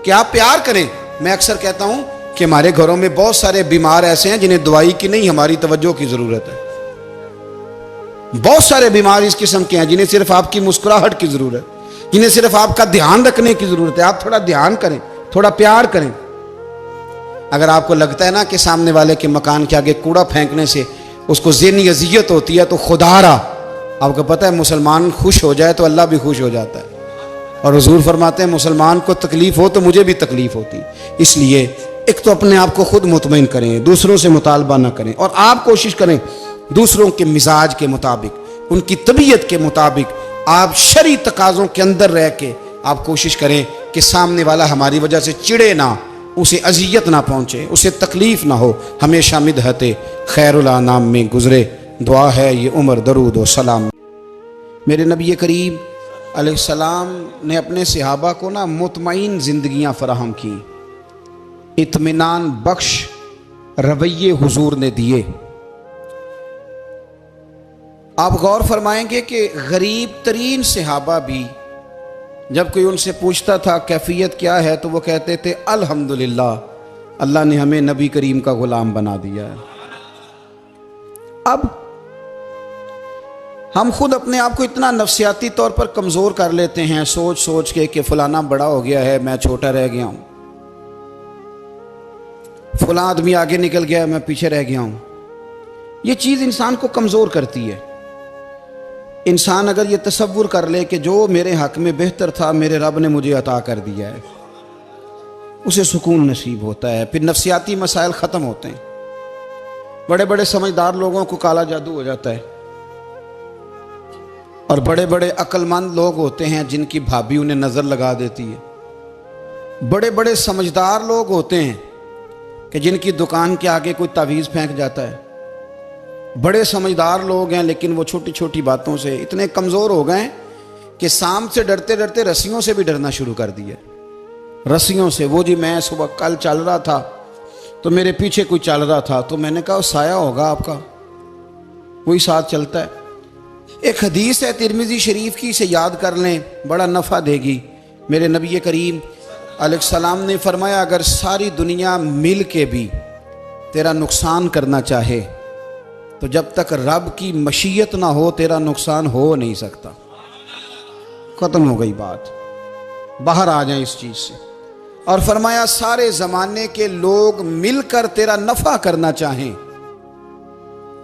कि आप प्यार करें। मैं अक्सर कहता हूं कि हमारे घरों में बहुत सारे बीमार ऐसे हैं जिन्हें दवाई की नहीं, हमारी तवज्जो की जरूरत है। बहुत सारे बीमार इस किस्म के हैं जिन्हें सिर्फ आपकी मुस्कुराहट की जरूरत है, जिन्हें सिर्फ आपका ध्यान रखने की जरूरत है। आप थोड़ा ध्यान करें, थोड़ा प्यार करें। अगर आपको लगता है ना कि सामने वाले के मकान के आगे कूड़ा फेंकने से उसको ज़हनी अजियत होती है, तो खुदारा, आपको पता है मुसलमान खुश हो जाए तो अल्लाह भी खुश हो जाता है। और हुजूर फरमाते हैं मुसलमान को तकलीफ हो तो मुझे भी तकलीफ होती। इसलिए एक तो अपने आप को खुद मुतमईन करें, दूसरों से मुतालबा ना करें, और आप कोशिश करें दूसरों के मिजाज के मुताबिक, उनकी तबीयत के मुताबिक, आप शरई तकाज़ों के अंदर रह के आप कोशिश करें कि सामने वाला हमारी वजह से चिड़े ना, उसे अजियत ना पहुँचे, उसे तकलीफ ना हो। हमेशा मिदहते खैरुल अनाम में गुजरे। दुआ है ये उम्र दरूद व सलाम। मेरे नबी करीम अलैहिस्सलाम ने अपने सहाबा को ना मुतमईन ज़िंदगियाँ फराहम की, इत्मीनान बख्श रवैये हुजूर ने दिए। आप गौर फरमाएंगे कि गरीब तरीन सहाबा भी जब कोई उनसे पूछता था कैफियत क्या है, तो वो कहते थे अल्हम्दुलिल्लाह, अल्लाह ने हमें नबी करीम का गुलाम बना दिया है। अब हम खुद अपने आप को इतना नफ्सियाती तौर पर कमज़ोर कर लेते हैं, सोच सोच के कि फलाना बड़ा हो गया है, मैं छोटा रह गया हूं, फलां आदमी आगे निकल गया है, मैं पीछे रह गया हूं। यह चीज़ इंसान को कमज़ोर करती है। इंसान अगर ये तसव्वुर कर ले कि जो मेरे हक में बेहतर था मेरे रब ने मुझे अता कर दिया है, उसे सुकून नसीब होता है, फिर नफ्सियाती मसाइल ख़त्म होते हैं। बड़े बड़े समझदार लोगों को काला जादू हो जाता है, और बड़े बड़े अक्लमंद लोग होते हैं जिनकी भाभी उन्हें नज़र लगा देती है। बड़े बड़े समझदार लोग होते हैं कि जिनकी दुकान के आगे कोई तावीज़ फेंक जाता है। बड़े समझदार लोग हैं, लेकिन वो छोटी छोटी बातों से इतने कमज़ोर हो गए कि सांप से डरते डरते रस्सियों से भी डरना शुरू कर दिया। रस्सियों से, वो जी मैं सुबह कल चल रहा था तो मेरे पीछे कोई चल रहा था, तो मैंने कहा साया होगा आपका, वही साथ चलता है। एक हदीस है तिरमिज़ी शरीफ की, इसे याद कर लें, बड़ा नफ़ा देगी। मेरे नबी करीम अलैहिस्सलाम ने फरमाया, अगर सारी दुनिया मिल के भी तेरा नुकसान करना चाहे तो जब तक रब की मशीयत ना हो तेरा नुकसान हो नहीं सकता। ख़त्म हो गई बात, बाहर आ जाए इस चीज़ से। और फरमाया सारे ज़माने के लोग मिलकर तेरा नफ़ा करना चाहें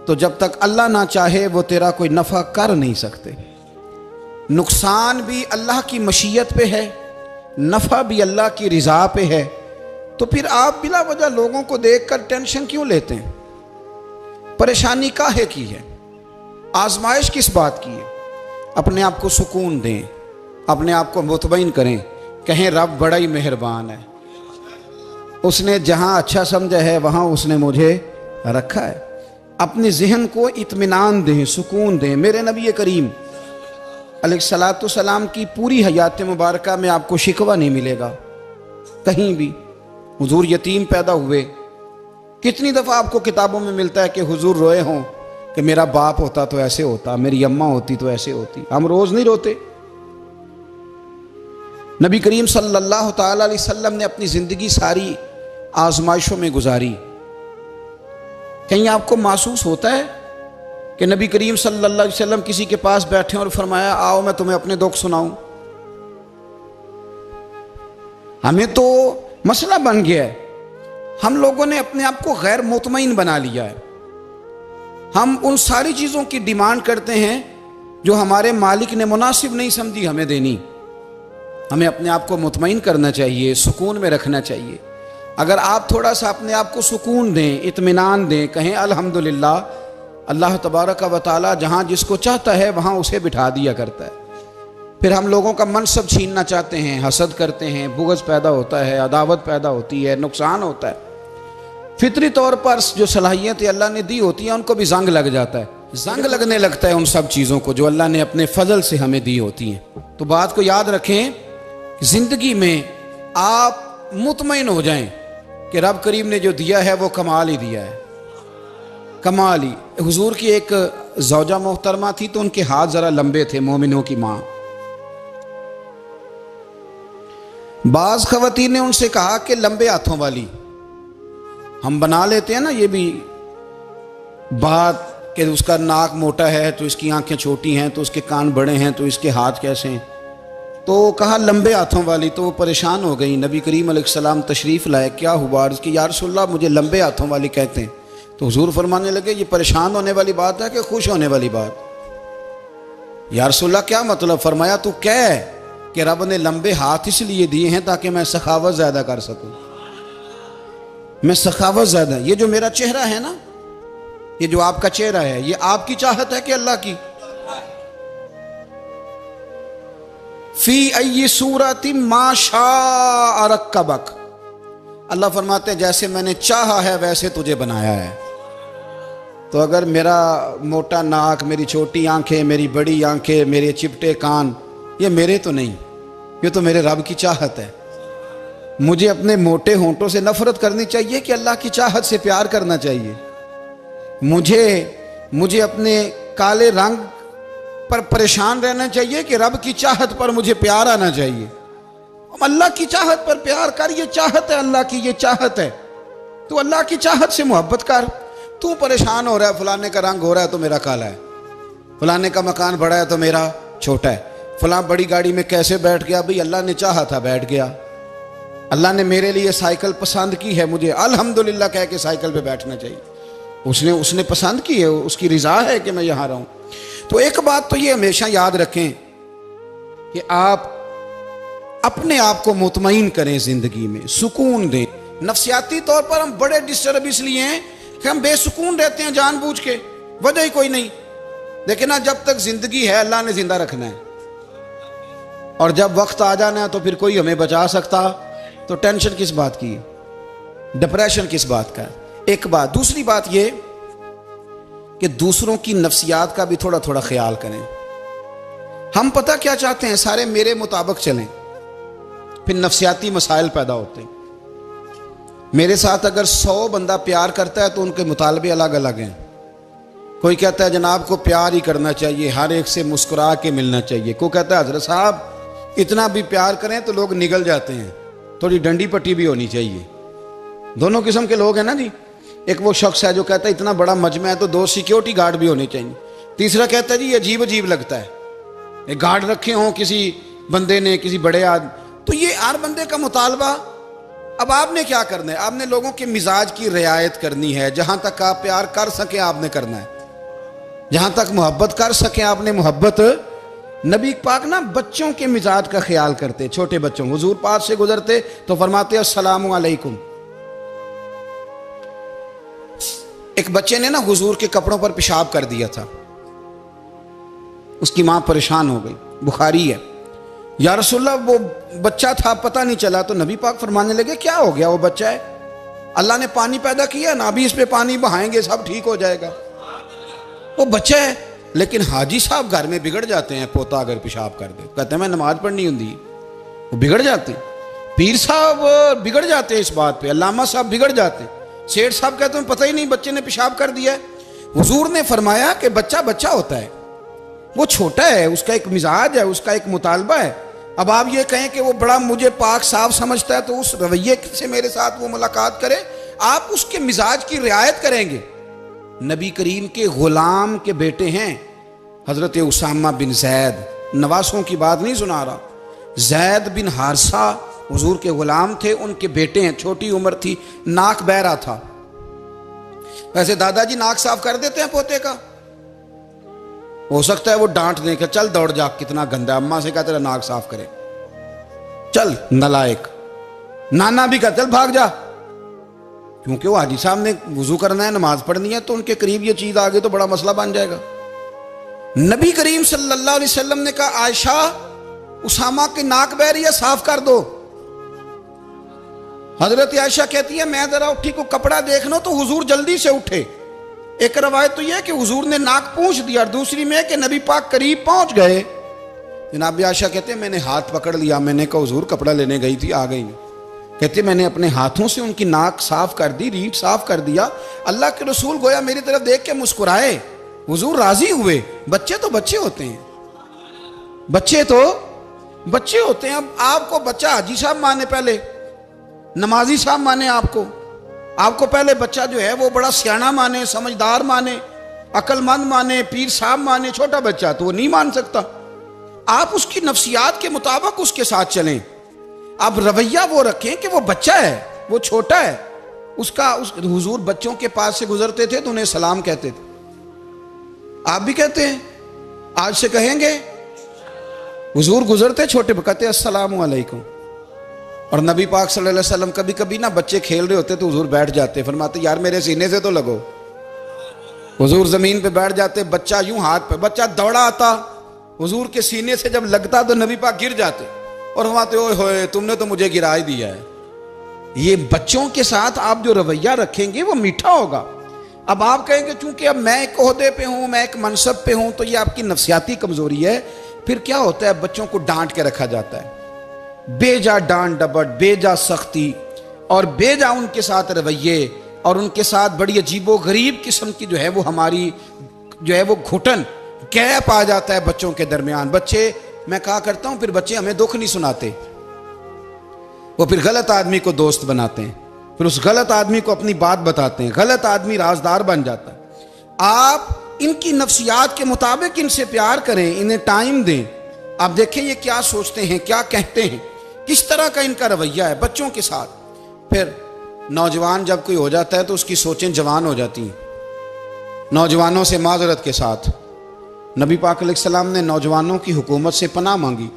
तो जब तक अल्लाह ना चाहे वो तेरा कोई नफ़ा कर नहीं सकते। नुकसान भी अल्लाह की मशीयत पे है, नफ़ा भी अल्लाह की रिज़ा पे है। तो फिर आप बिला वजह लोगों को देखकर टेंशन क्यों लेते हैं? परेशानी काहे की है? आजमाइश किस बात की है? अपने आप को सुकून दें, अपने आप को मुतमईन करें, कहें रब बड़ा ही मेहरबान है, उसने जहाँ अच्छा समझा है वहाँ उसने मुझे रखा है। अपने जहन को इत्मीनान दें, सुकून दें। मेरे नबी करीम अलैहिस्सलाम की पूरी हयात मुबारका में आपको शिकवा नहीं मिलेगा कहीं भी। हुजूर यतीम पैदा हुए, कितनी दफ़ा आपको किताबों में मिलता है कि हुजूर रोए हों कि मेरा बाप होता तो ऐसे होता, मेरी अम्मा होती तो ऐसे होती। हम रोज़ नहीं रोते। नबी करीम सल्लल्लाहु ताला अलैहि वसल्लम ने अपनी ज़िंदगी सारी आजमाइशों में गुजारी। कहीं आपको महसूस होता है कि नबी करीम सल्लल्लाहु अलैहि वसल्लम किसी के पास बैठे और फरमाया आओ मैं तुम्हें अपने दुख सुनाऊं। हमें तो मसला बन गया है, हम लोगों ने अपने आप को गैर मुतमईन बना लिया है। हम उन सारी चीज़ों की डिमांड करते हैं जो हमारे मालिक ने मुनासिब नहीं समझी हमें देनी। हमें अपने आप को मुतमईन करना चाहिए, सुकून में रखना चाहिए। अगर आप थोड़ा सा अपने आप को सुकून दें, इत्मीनान दें, कहें अल्हम्दुलिल्लाह, अल्लाह तबारक व तआला जहाँ जिसको चाहता है वहाँ उसे बिठा दिया करता है। फिर हम लोगों का मनसब छीनना चाहते हैं, हसद करते हैं, बुग़्ज़ पैदा होता है, अदावत पैदा होती है, नुकसान होता है। फितरी तौर पर जो सलाहियतें अल्लाह ने दी होती हैं उनको भी जंग लग जाता है, जंग लगने लगता है उन सब चीज़ों को जो अल्लाह ने अपने फजल से हमें दी होती हैं। तो बात को याद रखें, ज़िंदगी में आप मुतमईन हो जाएं कि रब करीम ने जो दिया है वो कमाल ही दिया है, कमाल ही। हुजूर की एक ज़ौजा मोहतरमा थी तो उनके हाथ ज़रा लंबे थे, मोमिनों की माँ। बाज़ ख़वातीन ने उनसे कहा कि लंबे हाथों वाली, हम बना लेते हैं ना ये भी बात कि उसका नाक मोटा है तो इसकी आंखें छोटी हैं, तो उसके कान बड़े हैं तो इसके हाथ कैसे हैं। तो कहा लंबे हाथों वाली, तो वो परेशान हो गई। नबी करीम अलैहिस्सलाम तशरीफ़ लाए, क्या हुआ? अर्ज़ की या रसूलल्लाह मुझे लंबे हाथों वाली कहते हैं। तो हुजूर फरमाने लगे ये परेशान होने वाली बात है कि खुश होने वाली बात? या रसूलल्लाह क्या मतलब? फरमाया तू कह कि रब ने लंबे हाथ इसलिए दिए हैं ताकि मैं सखावत ज़्यादा कर सकूं, मैं सखावत ज़्यादा। ये जो मेरा चेहरा है ना, ये जो आपका चेहरा है, ये आपकी चाहत है कि अल्लाह की? फी अय्यि सूरतिन मा शाअ रक्कबक, अल्लाह फरमाते हैं जैसे मैंने चाहा है वैसे तुझे बनाया है। तो अगर मेरा मोटा नाक, मेरी छोटी आंखें, मेरी बड़ी आंखें, मेरे चिपटे कान, ये मेरे तो नहीं, ये तो मेरे रब की चाहत है। मुझे अपने मोटे होंठों से नफरत करनी चाहिए कि अल्लाह की चाहत से प्यार करना चाहिए? मुझे अपने काले रंग पर परेशान रहना चाहिए कि रब की चाहत पर मुझे प्यार आना चाहिए? अल्लाह की चाहत पर प्यार कर, ये चाहत है अल्लाह की, ये चाहत है। तो अल्लाह की चाहत से मोहब्बत कर। तू परेशान हो रहा है, फलाने का रंग हो रहा है तो मेरा काला है, फलाने का मकान बड़ा है तो मेरा छोटा है, फलां बड़ी गाड़ी में कैसे बैठ गया? भाई अल्लाह ने चाहा था बैठ गया। अल्लाह ने मेरे लिए साइकिल पसंद की है, मुझे अल्हम्दुलिल्लाह कह के साइकिल पे बैठना चाहिए। उसने पसंद की है, उसकी रिजा है कि मैं यहाँ रहूँ। तो एक बात तो ये हमेशा याद रखें कि आप अपने आप को मुतमईन करें, जिंदगी में सुकून दें। नफ्सियाती तौर पर हम बड़े डिस्टर्ब इसलिए हैं कि हम बेसुकून रहते हैं जानबूझ के, वजह ही कोई नहीं। लेकिन ना, जब तक जिंदगी है अल्लाह ने जिंदा रखना है, और जब वक्त आ जाना है तो फिर कोई हमें बचा सकता, तो टेंशन किस बात की, डिप्रेशन किस बात का? एक बात। दूसरी बात ये कि दूसरों की नफ्सियात का भी थोड़ा थोड़ा ख्याल करें। हम पता क्या चाहते हैं, सारे मेरे मुताबिक चलें, फिर नफ्सियाती मसाइल पैदा होते हैं। मेरे साथ अगर 100 बंदा प्यार करता है तो उनके मुतालबे अलग अलग हैं। कोई कहता है जनाब को प्यार ही करना चाहिए, हर एक से मुस्कुरा के मिलना चाहिए। कोई कहता है हजरत साहब इतना भी प्यार करें तो लोग निगल जाते हैं, थोड़ी डंडी पट्टी भी होनी चाहिए। दोनों किस्म के लोग हैं ना जी। एक वो शख्स है जो कहता है इतना बड़ा मजमा है तो 2 सिक्योरिटी गार्ड भी होने चाहिए। तीसरा कहता है जी ये अजीब अजीब लगता है, एक गार्ड रखे हों किसी बंदे ने, किसी बड़े आदमी। तो ये हर बंदे का मुतालबा। अब आपने क्या करना है? आपने लोगों के मिजाज की रियायत करनी है। जहां तक आप प्यार कर सकें आपने करना है, जहां तक मोहब्बत कर सकें आपने मोहब्बत। नबी पाक ना बच्चों के मिजाज का ख्याल करते, छोटे बच्चों। हुजूर पास से गुजरते तो फरमाते अस्सलामु अलैकुम। एक बच्चे ने ना हुजूर के कपड़ों पर पेशाब कर दिया था, उसकी मां परेशान हो गई, बुखारी है। या रसूलल्लाह वो बच्चा था, पता नहीं चला। तो नबी पाक फरमाने लगे क्या हो गया? वो बच्चा है, अल्लाह ने पानी पैदा किया ना, अभी इस पे पानी बहाएंगे सब ठीक हो जाएगा। वो बच्चा है। लेकिन हाजी साहब घर में बिगड़ जाते हैं, पोता अगर पेशाब कर दे, कहते हैं मैं नमाज पढ़नी होंगी, वो बिगड़ जाते हैं। पीर साहब बिगड़ जाते हैं इस बात पे, अल्लामा साहब बिगड़ जाते हैं, सेठ साहब कहते हैं पता ही नहीं बच्चे ने पेशाब कर दिया है। हुजूर ने फरमाया कि बच्चा बच्चा होता है, वो छोटा है, उसका एक मिजाज है, उसका एक मुतालबा है। अब आप ये कहें कि वो बड़ा मुझे पाक साफ समझता है तो उस रवैये से मेरे साथ वो मुलाकात करे, आप उसके मिजाज की रियायत करेंगे नबी करीम के गुलाम के बेटे हैं हजरत उसामा बिन जैद, नवासों की बात नहीं सुना रहा। जैद बिन हारसा हुजूर के गुलाम थे, उनके बेटे हैं। छोटी उम्र थी, नाक बह रहा था। वैसे दादाजी नाक साफ कर देते हैं पोते का, हो सकता है वो डांट दें कि चल दौड़ जा, कितना गंदा। अम्मा से कहा तेरा नाक साफ करे, चल नलायक। नाना भी कहा चल भाग जा, क्योंकि वो हाजी साहब ने वुजू करना है, नमाज पढ़नी है, तो उनके करीब ये चीज आ गई तो बड़ा मसला बन जाएगा। नबी करीम सल्लल्लाहु अलैहि वसल्लम ने कहा आयशा उसामा की नाक बह रही है, साफ कर दो। हजरत आयशा कहती है मैं जरा उठी को कपड़ा देख लो तो हुजूर जल्दी से उठे। एक रवायत तो यह कि हुजूर ने नाक पूंछ दिया, और दूसरी में कि नबी पाक करीब पहुंच गए। जनाब आयशा कहते हैं मैंने हाथ पकड़ लिया, मैंने कहा हुजूर कपड़ा लेने गई थी, आ गई। कहते मैंने अपने हाथों से उनकी नाक साफ कर दी, रीढ़ साफ कर दिया। अल्लाह के रसूल गोया मेरी तरफ देख के मुस्कुराए, हुजूर राजी हुए। बच्चे तो बच्चे होते हैं, बच्चे तो बच्चे होते हैं। अब आपको बच्चा हाजी साहब माने, पहले नमाजी साहब माने, आपको पहले बच्चा जो है वो बड़ा सियाना माने, समझदार माने, अक्लमंद माने, पीर साहब माने। छोटा बच्चा तो वो नहीं मान सकता। आप उसकी नफ्सियात के मुताबिक उसके साथ चलें। आप रवैया वो रखें कि वो बच्चा है, वो छोटा है। हुजूर बच्चों के पास से गुजरते थे तो उन्हें सलाम कहते थे। आप भी कहते हैं, आज से कहेंगे। हुजूर गुजरते छोटे कहते अस्सलामु अलैकुम। और नबी पाक सल्लल्लाहु अलैहि वसल्लम कभी कभी ना बच्चे खेल रहे होते तो हुजूर बैठ जाते, फरमाते यार मेरे सीने से तो लगो। हुजूर जमीन पे बैठ जाते, बच्चा यूं हाथ पे, बच्चा दौड़ा आता, हुजूर के सीने से जब लगता तो नबी पाक गिर जाते और फरमाते ओए होए तुमने तो मुझे गिरा ही दिया है। ये बच्चों के साथ आप जो रवैया रखेंगे वो मीठा होगा। अब आप कहेंगे चूंकि अब मैं एक ओहदे पे हूं, मैं एक मनसब पे हूं, तो ये आपकी नफ्सियाती कमजोरी है। फिर क्या होता है, बच्चों को डांट के रखा जाता है, बेजा डांट डपट, बेजा सख्ती और बेजा उनके साथ रवैये, और उनके साथ बड़ी अजीबो गरीब किस्म की जो है वो हमारी जो है वो घुटन, गैप आ जाता है बच्चों के दरमियान। बच्चे, मैं कहा करता हूं, फिर बच्चे हमें दुख नहीं सुनाते, वो फिर गलत आदमी को दोस्त बनाते हैं, फिर उस गलत आदमी को अपनी बात बताते हैं, गलत आदमी राजदार बन जाता है। आप इनकी नफ्सियात के मुताबिक इनसे प्यार करें, इन्हें टाइम दें। आप देखें ये क्या सोचते हैं, क्या कहते हैं, किस तरह का इनका रवैया है बच्चों के साथ। फिर नौजवान जब कोई हो जाता है तो उसकी सोचें जवान हो जाती हैं। नौजवानों से माजरत के साथ नबी पाक अलैहिस्सलाम ने नौजवानों की हुकूमत से पनाह मांगी,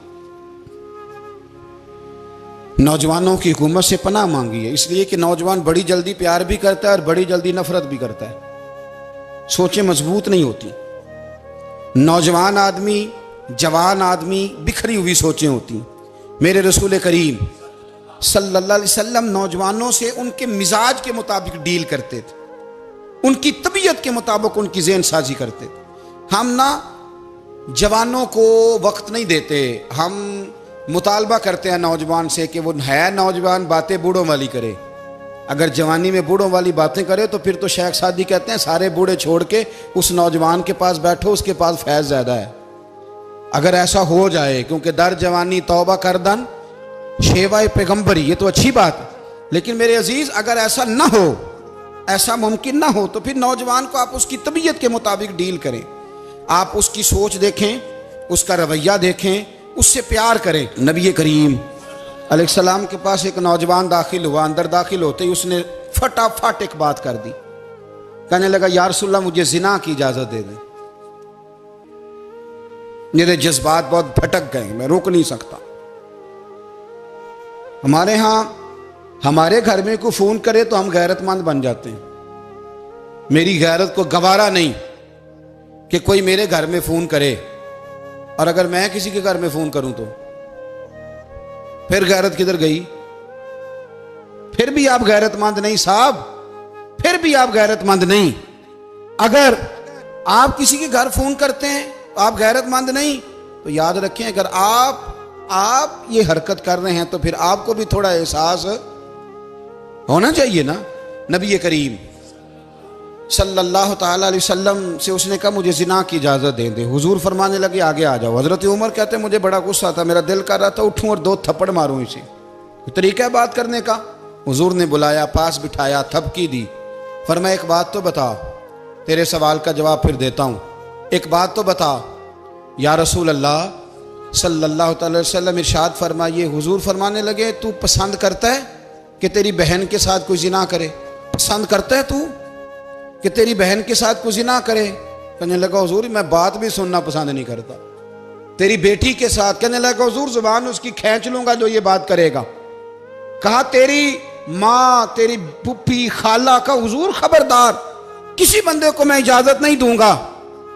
नौजवानों की हुकूमत से पनाह मांगी है, इसलिए कि नौजवान बड़ी जल्दी प्यार भी करता है और बड़ी जल्दी नफरत भी करता है। सोचें मजबूत नहीं होती। नौजवान आदमी, जवान आदमी, बिखरी हुई सोचें होती। मेरे रसूल करीम सल्लल्लाहु अलैहि वसल्लम नौजवानों से उनके मिजाज के मुताबिक डील करते थे, उनकी तबीयत के मुताबिक उनकी ज़हन साजी करते थे। हम ना जवानों को वक्त नहीं देते, हम मुतालबा करते हैं नौजवान से कि वो है नौजवान, बातें बूढ़ों वाली करे। अगर जवानी में बूढ़ों वाली बातें करे तो फिर तो शेख सादी कहते हैं सारे बूढ़े छोड़ के उस नौजवान के पास बैठो, उसके पास फैज़ ज़्यादा है। अगर ऐसा हो जाए, क्योंकि दर जवानी तौबा करदन शेवाए पैगम्बरी, ये तो अच्छी बात है, लेकिन मेरे अजीज़ अगर ऐसा ना हो, ऐसा मुमकिन ना हो, तो फिर नौजवान को आप उसकी तबीयत के मुताबिक डील करें। आप उसकी सोच देखें, उसका रवैया देखें, उससे प्यार करें। नबी करीम अलैहिस्सलाम के पास एक नौजवान दाखिल हुआ, अंदर दाखिल होते ही उसने फटाफट एक बात कर दी, कहने लगा या रसूलल्लाह मुझे जिना की इजाज़त दे दें। मेरे जज्बात बहुत भटक गए, मैं रोक नहीं सकता। हमारे यहाँ, हमारे घर में कोई फ़ोन करे तो हम गैरतमंद बन जाते हैं। मेरी गैरत को गवारा नहीं कि कोई मेरे घर में फ़ोन करे, और अगर मैं किसी के घर में फ़ोन करूं तो फिर गैरत किधर गई? फिर भी आप गैरतमंद नहीं साहब, फिर भी आप गैरतमंद नहीं। अगर आप किसी के घर फ़ोन करते हैं तो आप गैरतमंद नहीं, तो याद रखें अगर आप ये हरकत कर रहे हैं तो फिर आपको भी थोड़ा एहसास होना चाहिए ना। नबी करीम सल्लल्लाहु ताला अलैहि वसल्लम से उसने कहा मुझे जिना की इजाज़त दे दे। हुजूर फरमाने लगे आगे आ जाओ। हज़रत उमर कहते मुझे बड़ा गुस्सा था, मेरा दिल कर रहा था उठूं और 2 थप्पड़ मारूं इसे। तरीका है बात करने का। हुजूर ने बुलाया, पास बिठाया, थपकी दी, फरमाया एक बात तो बताओ, तेरे सवाल का जवाब फिर देता हूँ। एक बात तो बता या रसूल अल्लाह सल्लल्लाहु अलैहि वसल्लम इरशाद फरमाइए, हुजूर फरमाने लगे तू पसंद करता है कि तेरी बहन के साथ कोई जिना करे? पसंद करता है तू कि तेरी बहन के साथ कोई जिना करे? कहने लगा हुजूर मैं बात भी सुनना पसंद नहीं करता। तेरी बेटी के साथ? कहने लगा हुजूर जुबान उसकी खींच लूंगा जो ये बात करेगा। कहा तेरी माँ, तेरी पुप्पी, खाला का? हुजूर खबरदार, किसी बंदे को मैं इजाजत नहीं दूंगा।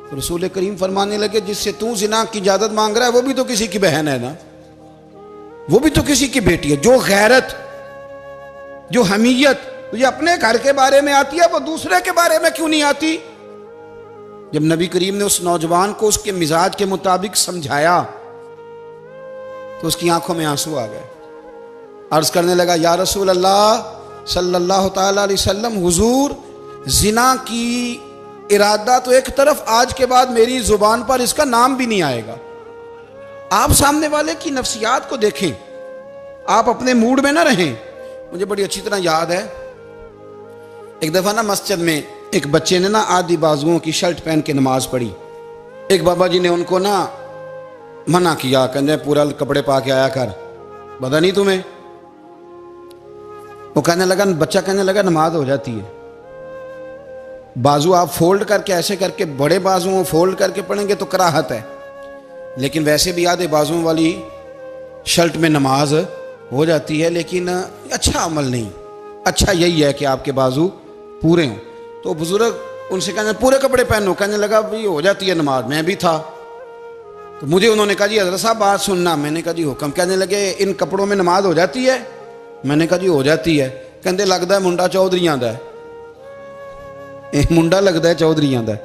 तो रसूल करीम फरमाने लगे जिससे तू जिना की इजाजत मांग रहा है वो भी तो किसी की बहन है ना, वो भी तो किसी की बेटी है। जो गैरत, जो हमीयत तुझे अपने घर के बारे में आती है वो दूसरे के बारे में क्यों नहीं आती? जब नबी करीम ने उस नौजवान को उसके मिजाज के मुताबिक समझाया तो उसकी आंखों में आंसू आ गए। अर्ज करने लगा या रसूल अल्लाह सल्लल्लाहु ताला अलैहि वसल्लम, हुजूर जिना की इरादा तो एक तरफ, आज के बाद मेरी जुबान पर इसका नाम भी नहीं आएगा। आप सामने वाले की नफ्सियात को देखें, आप अपने मूड में ना रहें। मुझे बड़ी अच्छी तरह याद है, एक दफा ना मस्जिद में एक बच्चे ने ना आधी बाजुओं की शर्ट पहन के नमाज पढ़ी। एक बाबा जी ने उनको ना मना किया, कहते पूरा कपड़े पा के आया कर, पता नहीं तुम्हें? वो कहने लगा, बच्चा कहने लगा नमाज हो जाती है, बाजू आप फोल्ड करके ऐसे करके बड़े बाजुओं फोल्ड करके पढ़ेंगे तो कराहत है, लेकिन वैसे भी आधे बाजुओं वाली शर्ट में नमाज हो जाती है, लेकिन अच्छा अमल नहीं। अच्छा यही है कि आपके बाजू पूरे हों। तो बुजुर्ग उनसे कहने पूरे कपड़े पहनो। कहने लगा भाई हो जाती है नमाज, मैं भी था। तो मुझे उन्होंने कहा जी हज़रत साहब बात सुनना। मैंने कहा जी हुक्म। कहने लगे इन कपड़ों में नमाज हो जाती है? मैंने कहा जी हो जाती है। कहते लगता है मुंडा चौधरीयां दा है, मुंडा लगता है चौधरीयां दा है।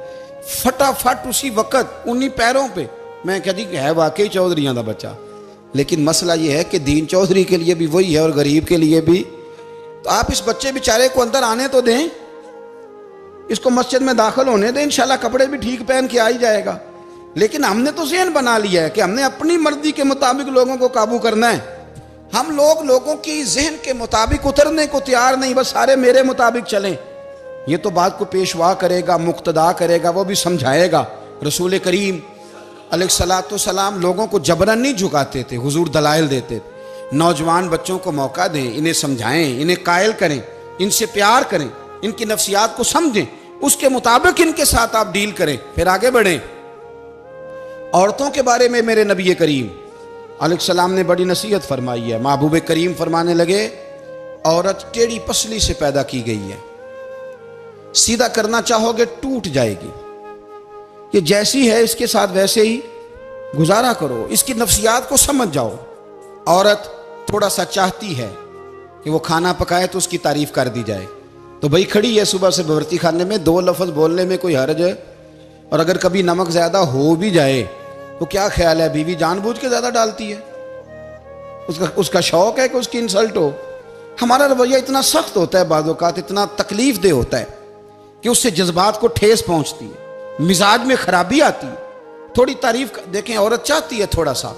फटाफट उसी वक्त उन्हीं पैरों पे मैं कह दी है वाकई चौधरीयां दा बच्चा। लेकिन मसला ये है कि दीन चौधरी के लिए भी वही है और गरीब के लिए भी। तो आप इस बच्चे बेचारे को अंदर आने तो दें, इसको मस्जिद में दाखिल होने दें, इंशाल्लाह कपड़े भी ठीक पहन के आ ही जाएगा। लेकिन हमने तो ज़हन बना लिया है कि हमने अपनी मर्जी के मुताबिक लोगों को काबू करना है। हम लोग लोगों की जहन के मुताबिक उतरने को तैयार नहीं, बस सारे मेरे मुताबिक चलें। ये तो बात को पेशवा करेगा, मुक्तदा करेगा, वो भी समझाएगा। रसूल करीम अलैहिस्सलातु सलाम लोगों को जबरन नहीं झुकाते थे, हुजूर दलाइल देते थे। नौजवान बच्चों को मौका दें, इन्हें समझाएं, इन्हें कायल करें, इनसे प्यार करें, इनकी नफ्सियात को समझें, उसके मुताबिक इनके साथ आप डील करें, फिर आगे बढ़ें। औरतों के बारे में मेरे नबी करीम अलैहिस्सलाम ने बड़ी नसीहत फरमाई है। महबूब करीम फरमाने लगे औरत टेढ़ी पसली से पैदा की गई है, सीधा करना चाहोगे टूट जाएगी। ये जैसी है इसके साथ वैसे ही गुजारा करो, इसकी नफ्सियात को समझ जाओ। औरत थोड़ा सा चाहती है कि वो खाना पकाए तो उसकी तारीफ कर दी जाए, तो भाई खड़ी है सुबह से बवर्ती खाने में, दो लफ्ज़ बोलने में कोई हर्ज है। और अगर कभी नमक ज़्यादा हो भी जाए तो क्या ख्याल है, बीवी जानबूझ के ज़्यादा डालती है, उसका शौक है कि उसकी इंसल्ट हो। हमारा रवैया इतना सख्त होता है, बाज़ औक़ात इतना तकलीफ दे होता है कि उससे जज्बात को ठेस पहुँचती है, मिजाज में खराबी आती है। थोड़ी तारीफ देखें, औरत चाहती है थोड़ा सा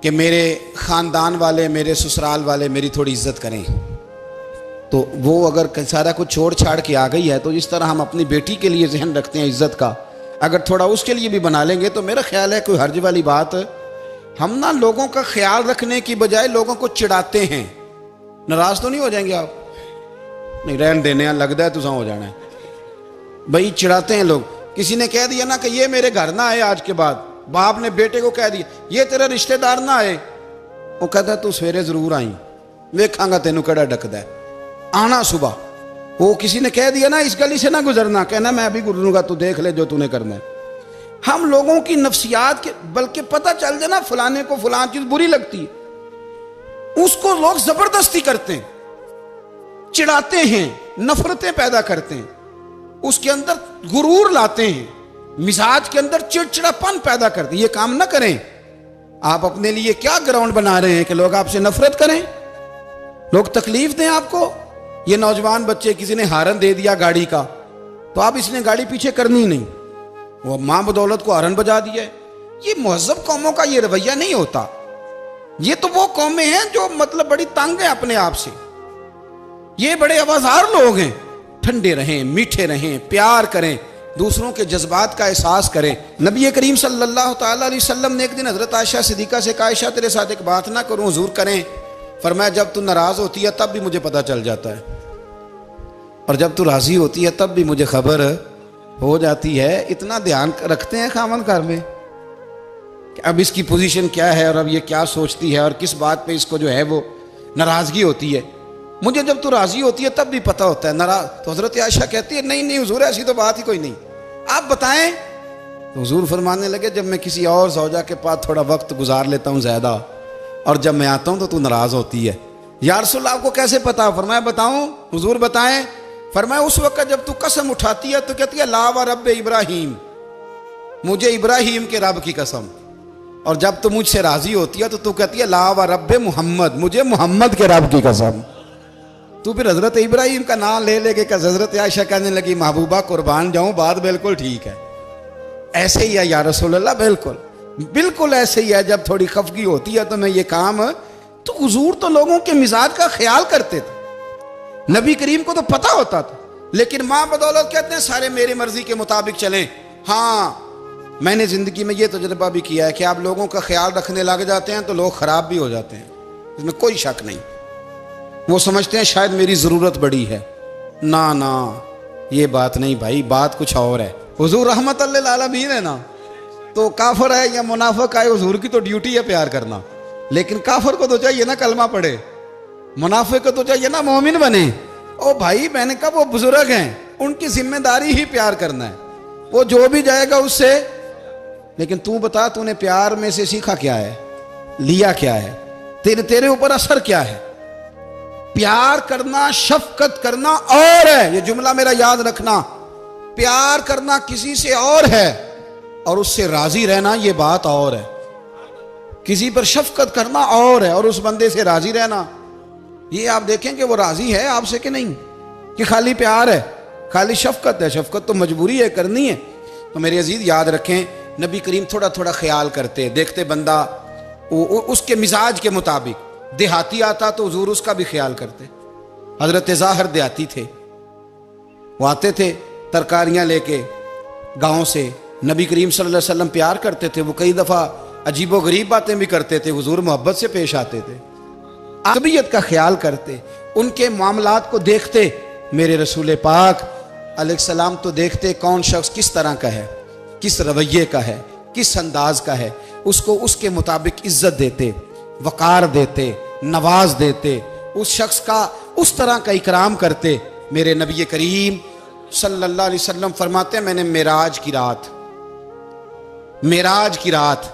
कि मेरे ख़ानदान वाले, मेरे ससुराल वाले मेरी थोड़ी इज्जत करें, तो वो अगर सारा कुछ छोड़ छाड़ के आ गई है तो जिस तरह हम अपनी बेटी के लिए जहन रखते हैं इज्जत का, अगर थोड़ा उसके लिए भी बना लेंगे तो मेरा ख्याल है कोई हर्ज वाली बात। हम ना लोगों का ख्याल रखने की बजाय लोगों को चिढ़ाते हैं। नाराज तो नहीं हो जाएंगे आप? नहीं, रहन देने लगता है तुझा हो जाना है भाई, चिढ़ाते हैं लोग। किसी ने कह दिया ना कि ये मेरे घर ना आए आज के बाद, बाप ने बेटे को कह दिया ये तेरा रिश्तेदार ना आए, वो कहता तू सवेरे जरूर आई, वेखांगा तेनू कड़ा डकदा है, आना सुबह। वो किसी ने कह दिया ना इस गली से ना गुजरना, कहना मैं अभी गुजरूंगा, तू देख ले जो तूने करना है। हम लोगों की नफ्सियात के, बल्कि पता चल जाए ना फलाने को फलां चीज बुरी लगती है, उसको लोग जबरदस्ती करते हैं, चिढ़ाते हैं, नफरतें पैदा करते हैं, उसके अंदर गुरूर लाते हैं, मिजाज के अंदर चिड़चिड़ापन पैदा करते हैं। ये काम ना करें। आप अपने लिए क्या ग्राउंड बना रहे हैं कि लोग आपसे नफरत करें, लोग तकलीफ दें आपको। ये नौजवान बच्चे, किसी ने हारन दे दिया गाड़ी का, तो आप इसने गाड़ी पीछे करनी नहीं, वो मां बदौलत को हारन बजा दिया है। ये मुहज़्ज़ब कौमों का ये रवैया नहीं होता। ये तो वो कौमें हैं जो मतलब बड़ी तंग है अपने आप से, ये बड़े आवाज़ार लोग हैं, ठंडे रहें, मीठे रहें, प्यार करें, दूसरों के जज्बात का एहसास करें। नबी करीम सल्लल्लाहु ताला अलैहि वसल्लम ने एक दिन हज़रत आयशा सिद्दीक़ा से कहा, आयशा तेरे साथ एक बात ना करूं, हुजूर करें। फरमाया जब तू नाराज़ होती है तब भी मुझे पता चल जाता है, और जब तू राज़ी होती है तब भी मुझे खबर हो जाती है। इतना ध्यान रखते हैं खामन घर में कि अब इसकी पोजीशन क्या है और अब ये क्या सोचती है और किस बात पे इसको जो है वो नाराज़गी होती है। मुझे जब तू राज़ी होती है तब भी पता होता है नाराज। तो हज़रत आयशा कहती है नहीं नहीं हुजूर ऐसी तो बात ही कोई नहीं, आप बताएं। तो हुजूर फरमाने लगे जब मैं किसी और ज़ौजा के पास थोड़ा वक्त गुजार लेता हूँ ज़्यादा, और जब मैं आता हूँ तो तू नाराज़ होती है। या रसूल अल्लाह आपको कैसे पता? फरमाया बताऊँ? हुजूर बताएं। फरमाया उस वक्त जब तू कसम उठाती है तो कहती है ला व रब इब्राहिम, मुझे इब्राहिम के रब की कसम। और जब तू मुझसे राजी होती है तो तू कहती है ला व रब मोहम्मद, मुझे मोहम्मद के रब की कसम। तू फिर हजरत इब्राहिम का नाम ले लेके हजरत आयशा कहने लगी महबूबा कुर्बान जाऊं, बात बिल्कुल ठीक है। ऐसे ही है या रसूल अल्लाह, बिल्कुल बिल्कुल ऐसे ही है। जब थोड़ी खफगी होती है तो मैं ये काम, तो हुजूर तो लोगों के मिजाज का ख्याल करते थे, नबी करीम को तो पता होता था। लेकिन माँ बदौलत कहते हैं सारे मेरी मर्जी के मुताबिक चलें। हाँ, मैंने जिंदगी में ये तजुर्बा भी किया है कि आप लोगों का ख्याल रखने लग जाते हैं तो लोग खराब भी हो जाते हैं, इसमें कोई शक नहीं। वो समझते हैं शायद मेरी जरूरत बड़ी है। ना ना, ये बात नहीं भाई, बात कुछ और है। हुजूर रहमतुल लिल आलमीन है ना, तो काफिर है या मुनाफिक है, हुजूर की तो ड्यूटी है प्यार करना। लेकिन काफिर को तो चाहिए ना कलमा पढ़े, मुनाफिक को तो चाहिए ना मोमिन बने। ओ भाई मैंने कहा वो बुजुर्ग हैं, उनकी जिम्मेदारी ही प्यार करना है, वो जो भी जाएगा उससे। लेकिन तू बता, तूने प्यार में से सीखा क्या है, लिया क्या है, तेरे ऊपर असर क्या है? प्यार करना, शफकत करना और है, ये जुमला मेरा याद रखना। प्यार करना किसी से और है और उससे राजी रहना ये बात और है। किसी पर शफकत करना और है और उस बंदे से राजी रहना, ये आप देखें कि वो राजी है आपसे कि नहीं, कि खाली प्यार है, खाली शफकत है। शफकत तो मजबूरी है, करनी है। तो मेरे अजीज याद रखें, नबी करीम थोड़ा थोड़ा ख्याल करते, देखते बंदा उसके मिजाज के मुताबिक। देहाती आता तो हुजूर उसका भी ख्याल करते। हजरत ज़ाहिर देहाती थे, वो आते थे तरकारियां लेके गांव से, नबी करीम सल्लल्लाहु अलैहि वसल्लम प्यार करते थे। वो कई दफ़ा अजीबो गरीब बातें भी करते थे, हुजूर मोहब्बत से पेश आते थे, तबीयत का ख्याल करते, उनके मामलात को देखते। मेरे रसूल पाक अलैहिस्सलाम तो देखते कौन शख्स किस तरह का है, किस रवैये का है, किस अंदाज का है, उसको उसके मुताबिक इज्जत देते, वकार देते, नवाज देते, उस शख्स का उस तरह का इकराम करते। मेरे नबी करीम सल्लल्लाहु अलैहि वसल्लम फरमाते हैं मैंने मेराज की रात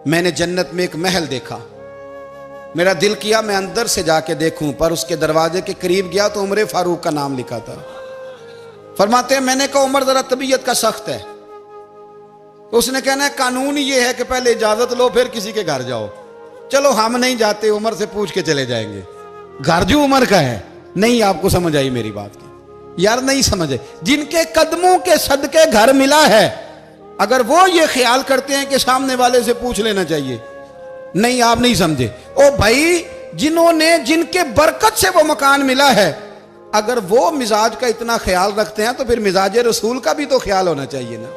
मैंने जन्नत में एक महल देखा। मेरा दिल किया मैं अंदर से जाके देखूं, पर उसके दरवाजे के करीब गया तो उमर फारूक का नाम लिखा था। फरमाते हैं मैंने कहा उमर जरा तबीयत का सख्त है। तो उसने कहना है कानून ये है कि पहले इजाजत लो फिर किसी के घर जाओ। चलो हम नहीं जाते, उमर से पूछ के चले जाएंगे, घर जो उमर का है। नहीं, आपको समझ आई मेरी बात की? यार नहीं समझे। जिनके कदमों के सदके घर मिला है, अगर वो ये ख्याल करते हैं कि सामने वाले से पूछ लेना चाहिए, नहीं आप नहीं समझे। ओ भाई, जिनके बरकत से वो मकान मिला है, अगर वो मिजाज का इतना ख्याल रखते हैं तो फिर मिजाज रसूल का भी तो ख्याल होना चाहिए ना।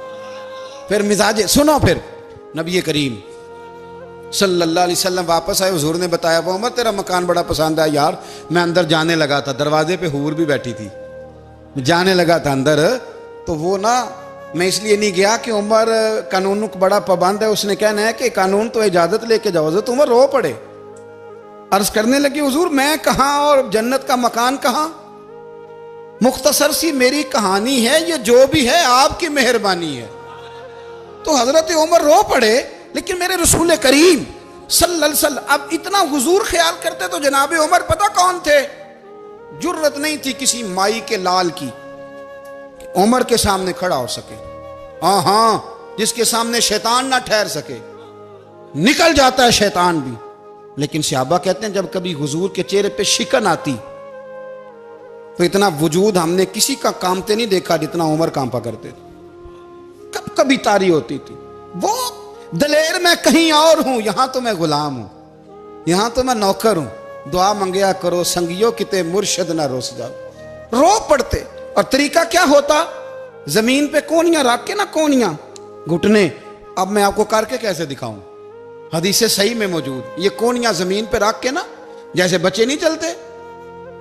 फिर मिजाज सुनो, फिर नबी करीम सल्लल्लाहु अलैहि वसल्लम वापस आए। हुजूर ने बताया वो उमर तेरा मकान बड़ा पसंद आया यार। मैं अंदर जाने लगा था, दरवाजे पे हूर भी बैठी थी, जाने लगा था अंदर, तो वो ना मैं इसलिए नहीं गया कि उमर कानून को बड़ा पाबंद है। उसने कहना है कि कानून तो इजाजत लेके जाओ। हज़रत उमर रो पड़े, अर्ज करने लगे हुजूर मैं कहाँ और जन्नत का मकान कहाँ? मुख्तसर सी मेरी कहानी है, ये जो भी है आपकी मेहरबानी है। तो हजरत उमर रो पड़े। लेकिन मेरे रसूल करीम सल्लल्लाहु अलैहि वसल्लम अब इतना हुजूर ख्याल करते तो जनाबे उमर पता कौन थे? जुर्रत नहीं थी किसी माई के लाल की उमर के सामने खड़ा हो सके। हाँ, जिसके सामने शैतान ना ठहर सके, निकल जाता है शैतान भी। लेकिन सहाबा कहते हैं जब कभी हुजूर के चेहरे पे शिकन आती तो इतना वजूद हमने किसी का कामते नहीं देखा जितना उमर कांपा करते थे। कब कभी तारी होती थी वो दलेर मैं कहीं और हूं, यहां तो मैं गुलाम हूं, यहां तो मैं नौकर हूं। दुआ मंगया करो संगियो किते मुर्शद ना रोस जाओ। रो पड़ते। और तरीका क्या होता, जमीन पे कोनियां रख के ना, कोनियां घुटने, अब मैं आपको करके कैसे दिखाऊं, हदीस सही में मौजूद, ये कोनियां जमीन पे रख के ना, जैसे बच्चे नहीं चलते,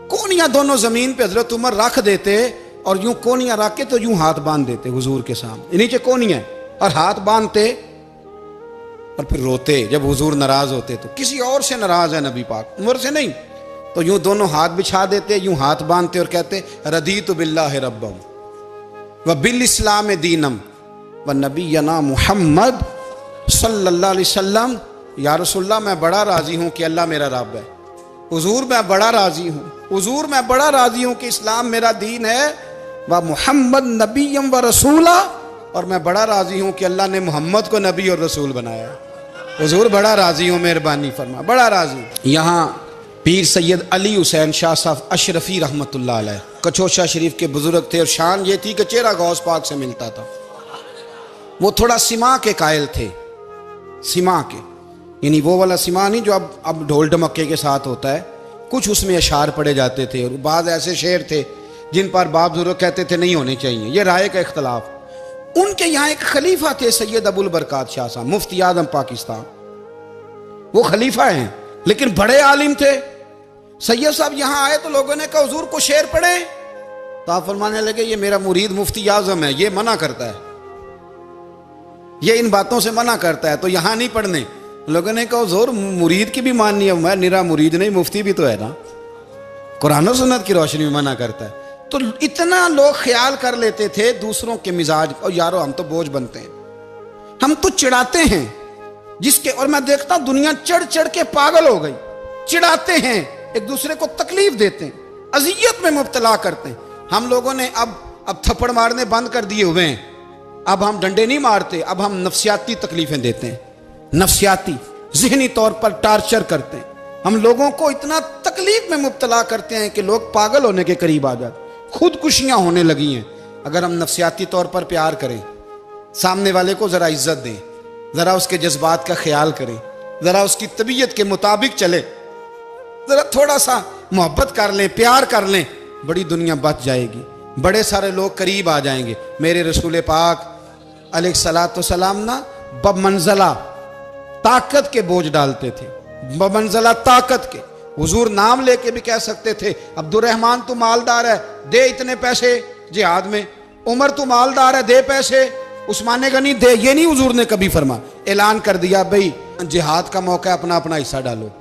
कोनियां दोनों जमीन पे हजरत उमर रख देते और यूं कोनियां रख के तो यूं हाथ बांध देते हुजूर के सामने, नीचे कोनियां और हाथ बांधते और फिर रोते जब हुजूर नाराज होते। तो किसी और से नाराज है नबी पाक, उमर से नहीं, तो यूं दोनों हाथ बिछा देते, यूं हाथ बांधते और कहते रदीतु बिल्लाहि रब्बम व बिल इस्लाम दीनम व नबीना मुहम्मद सल्लल्लाहु अलैहि वसल्लम। या रसूलल्लाह, मैं बड़ा राजी हूं कि अल्लाह मेरा रब है। हुजूर, मैं बड़ा राजी हूं, हुजूर मैं बड़ा राजी हूं कि इस्लाम मेरा दीन है। व मुहम्मद नबीयम व रसूला, और मैं बड़ा राजी हूं कि अल्लाह ने मोहम्मद को नबी और रसूल बनाया। हुजूर बड़ा राजी हूं, मेहरबानी फरमा, बड़ा राजी। यहाँ पीर सैयद अली हुसैन शाह साहब अशरफी रहमतुल्लाह अलैह कचौशा शरीफ के बुजुर्ग थे, और शान ये थी कि चेहरा गौस पाक से मिलता था। वो थोड़ा सिमा के कायल थे, सिमा के, यानी वो वाला सिमा नहीं जो अब ढोल ढमक्के के साथ होता है, कुछ उसमें अशार पड़े जाते थे, और बाद ऐसे शेर थे जिन पर बाप बुजुर्ग कहते थे नहीं होने चाहिए, ये राय का इख्तलाफ। उनके यहाँ एक खलीफा थे सैयद अबुल बरकात शाह साहब, मुफ्ती आजम पाकिस्तान, वो खलीफा हैं लेकिन बड़े आलिम थे। सैयद साहब यहाँ आए तो लोगों ने कहा हुजूर को शेर पढ़े, तो आप फरमाने लगे ये मेरा मुरीद मुफ्ती आजम है, ये मना करता है, ये इन बातों से मना करता है, तो यहाँ नहीं पढ़ने। लोगों ने कहा हुजूर मुरीद की भी माननी है, मैं निरा मुरीद नहीं, मुफ्ती भी तो है ना, कुरान और सुन्नत की रोशनी में मना करता है। तो इतना लोग ख्याल कर लेते थे दूसरों के मिजाज, और यारो हम तो बोझ बनते हैं, हम तो चिढ़ाते हैं जिसके, और मैं देखता हूं दुनिया चढ़ चढ़ के पागल हो गई, चिढ़ाते हैं, एक दूसरे को तकलीफ देते हैं, अजियत में मुब्तला करते हैं। हम लोगों ने अब थप्पड़ मारने बंद कर दिए हुए हैं, अब हम डंडे नहीं मारते, अब हम नफ्सियाती तकलीफें देते हैं, नफ्सियाती ज़हनी तौर पर टार्चर करते हैं, हम लोगों को इतना तकलीफ में मुब्तला करते हैं कि लोग पागल होने के करीब आ जाते, खुदकुशियां होने लगी हैं। अगर हम नफ्सियाती तौर पर प्यार करें, सामने वाले को ज़रा इज्जत दें, ज़रा उसके जज्बात का ख्याल करें, ज़रा उसकी तबीयत के मुताबिक चले, ज़रा थोड़ा सा मोहब्बत कर लें, प्यार कर लें, बड़ी दुनिया बच जाएगी, बड़े सारे लोग करीब आ जाएंगे। मेरे रसूल पाक अलैहिस्सलातु वस्सलाम ना बमंज़ला ताकत के बोझ डालते थे, बमंज़ला ताकत के। हुजूर नाम लेके भी कह सकते थे अब्दुर्रहमान तू मालदार है, दे इतने पैसे जिहाद में, उमर तू मालदार है, दे पैसे, उस्मान गनी दे, ये नहीं हुजूर ने कभी फरमा, ऐलान कर दिया भाई जिहाद का मौका, अपना अपना हिस्सा डालो।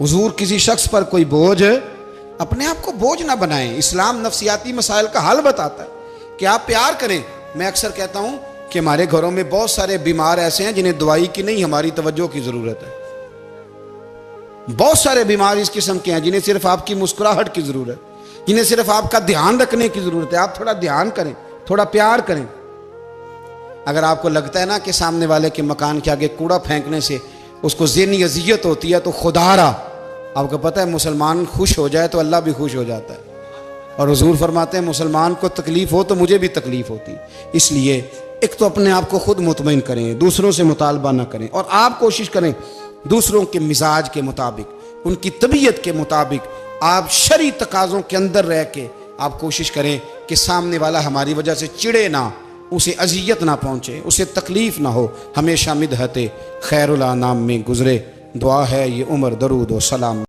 हुजूर किसी शख्स पर कोई बोझ, अपने आप को बोझ ना बनाएं। इस्लाम नफ्सियाती मसाइल का हल बताता है कि आप प्यार करें। मैं अक्सर कहता हूं कि हमारे घरों में बहुत सारे बीमार ऐसे हैं जिन्हें दवाई की नहीं, हमारी तवज्जो की जरूरत है। बहुत सारे बीमार इस किस्म के हैं जिन्हें सिर्फ आपकी मुस्कुराहट की जरूरत, जिन्हें सिर्फ आपका ध्यान रखने की जरूरत है। आप थोड़ा ध्यान करें, थोड़ा प्यार करें। अगर आपको लगता है ना कि सामने वाले के मकान के आगे कूड़ा फेंकने से उसको ज़हनी अजियत होती है, तो खुदारा, आपको पता है मुसलमान खुश हो जाए तो अल्लाह भी खुश हो जाता है। और हुजूर फरमाते हैं मुसलमान को तकलीफ हो तो मुझे भी तकलीफ होती। इसलिए एक तो अपने आप को खुद मुतमईन करें, दूसरों से मुतालबा ना करें, और आप कोशिश करें दूसरों के मिजाज के मुताबिक, उनकी तबीयत के मुताबिक, आप शरई तकाज़ों के अंदर रह के आप कोशिश करें कि सामने वाला हमारी वजह से चिड़े ना, उसे अजियत ना पहुँचे, उसे तकलीफ ना हो। हमेशा मिदहते खैरुल अनाम में गुजरे। दुआ है ये उम्र दरूद व सलाम।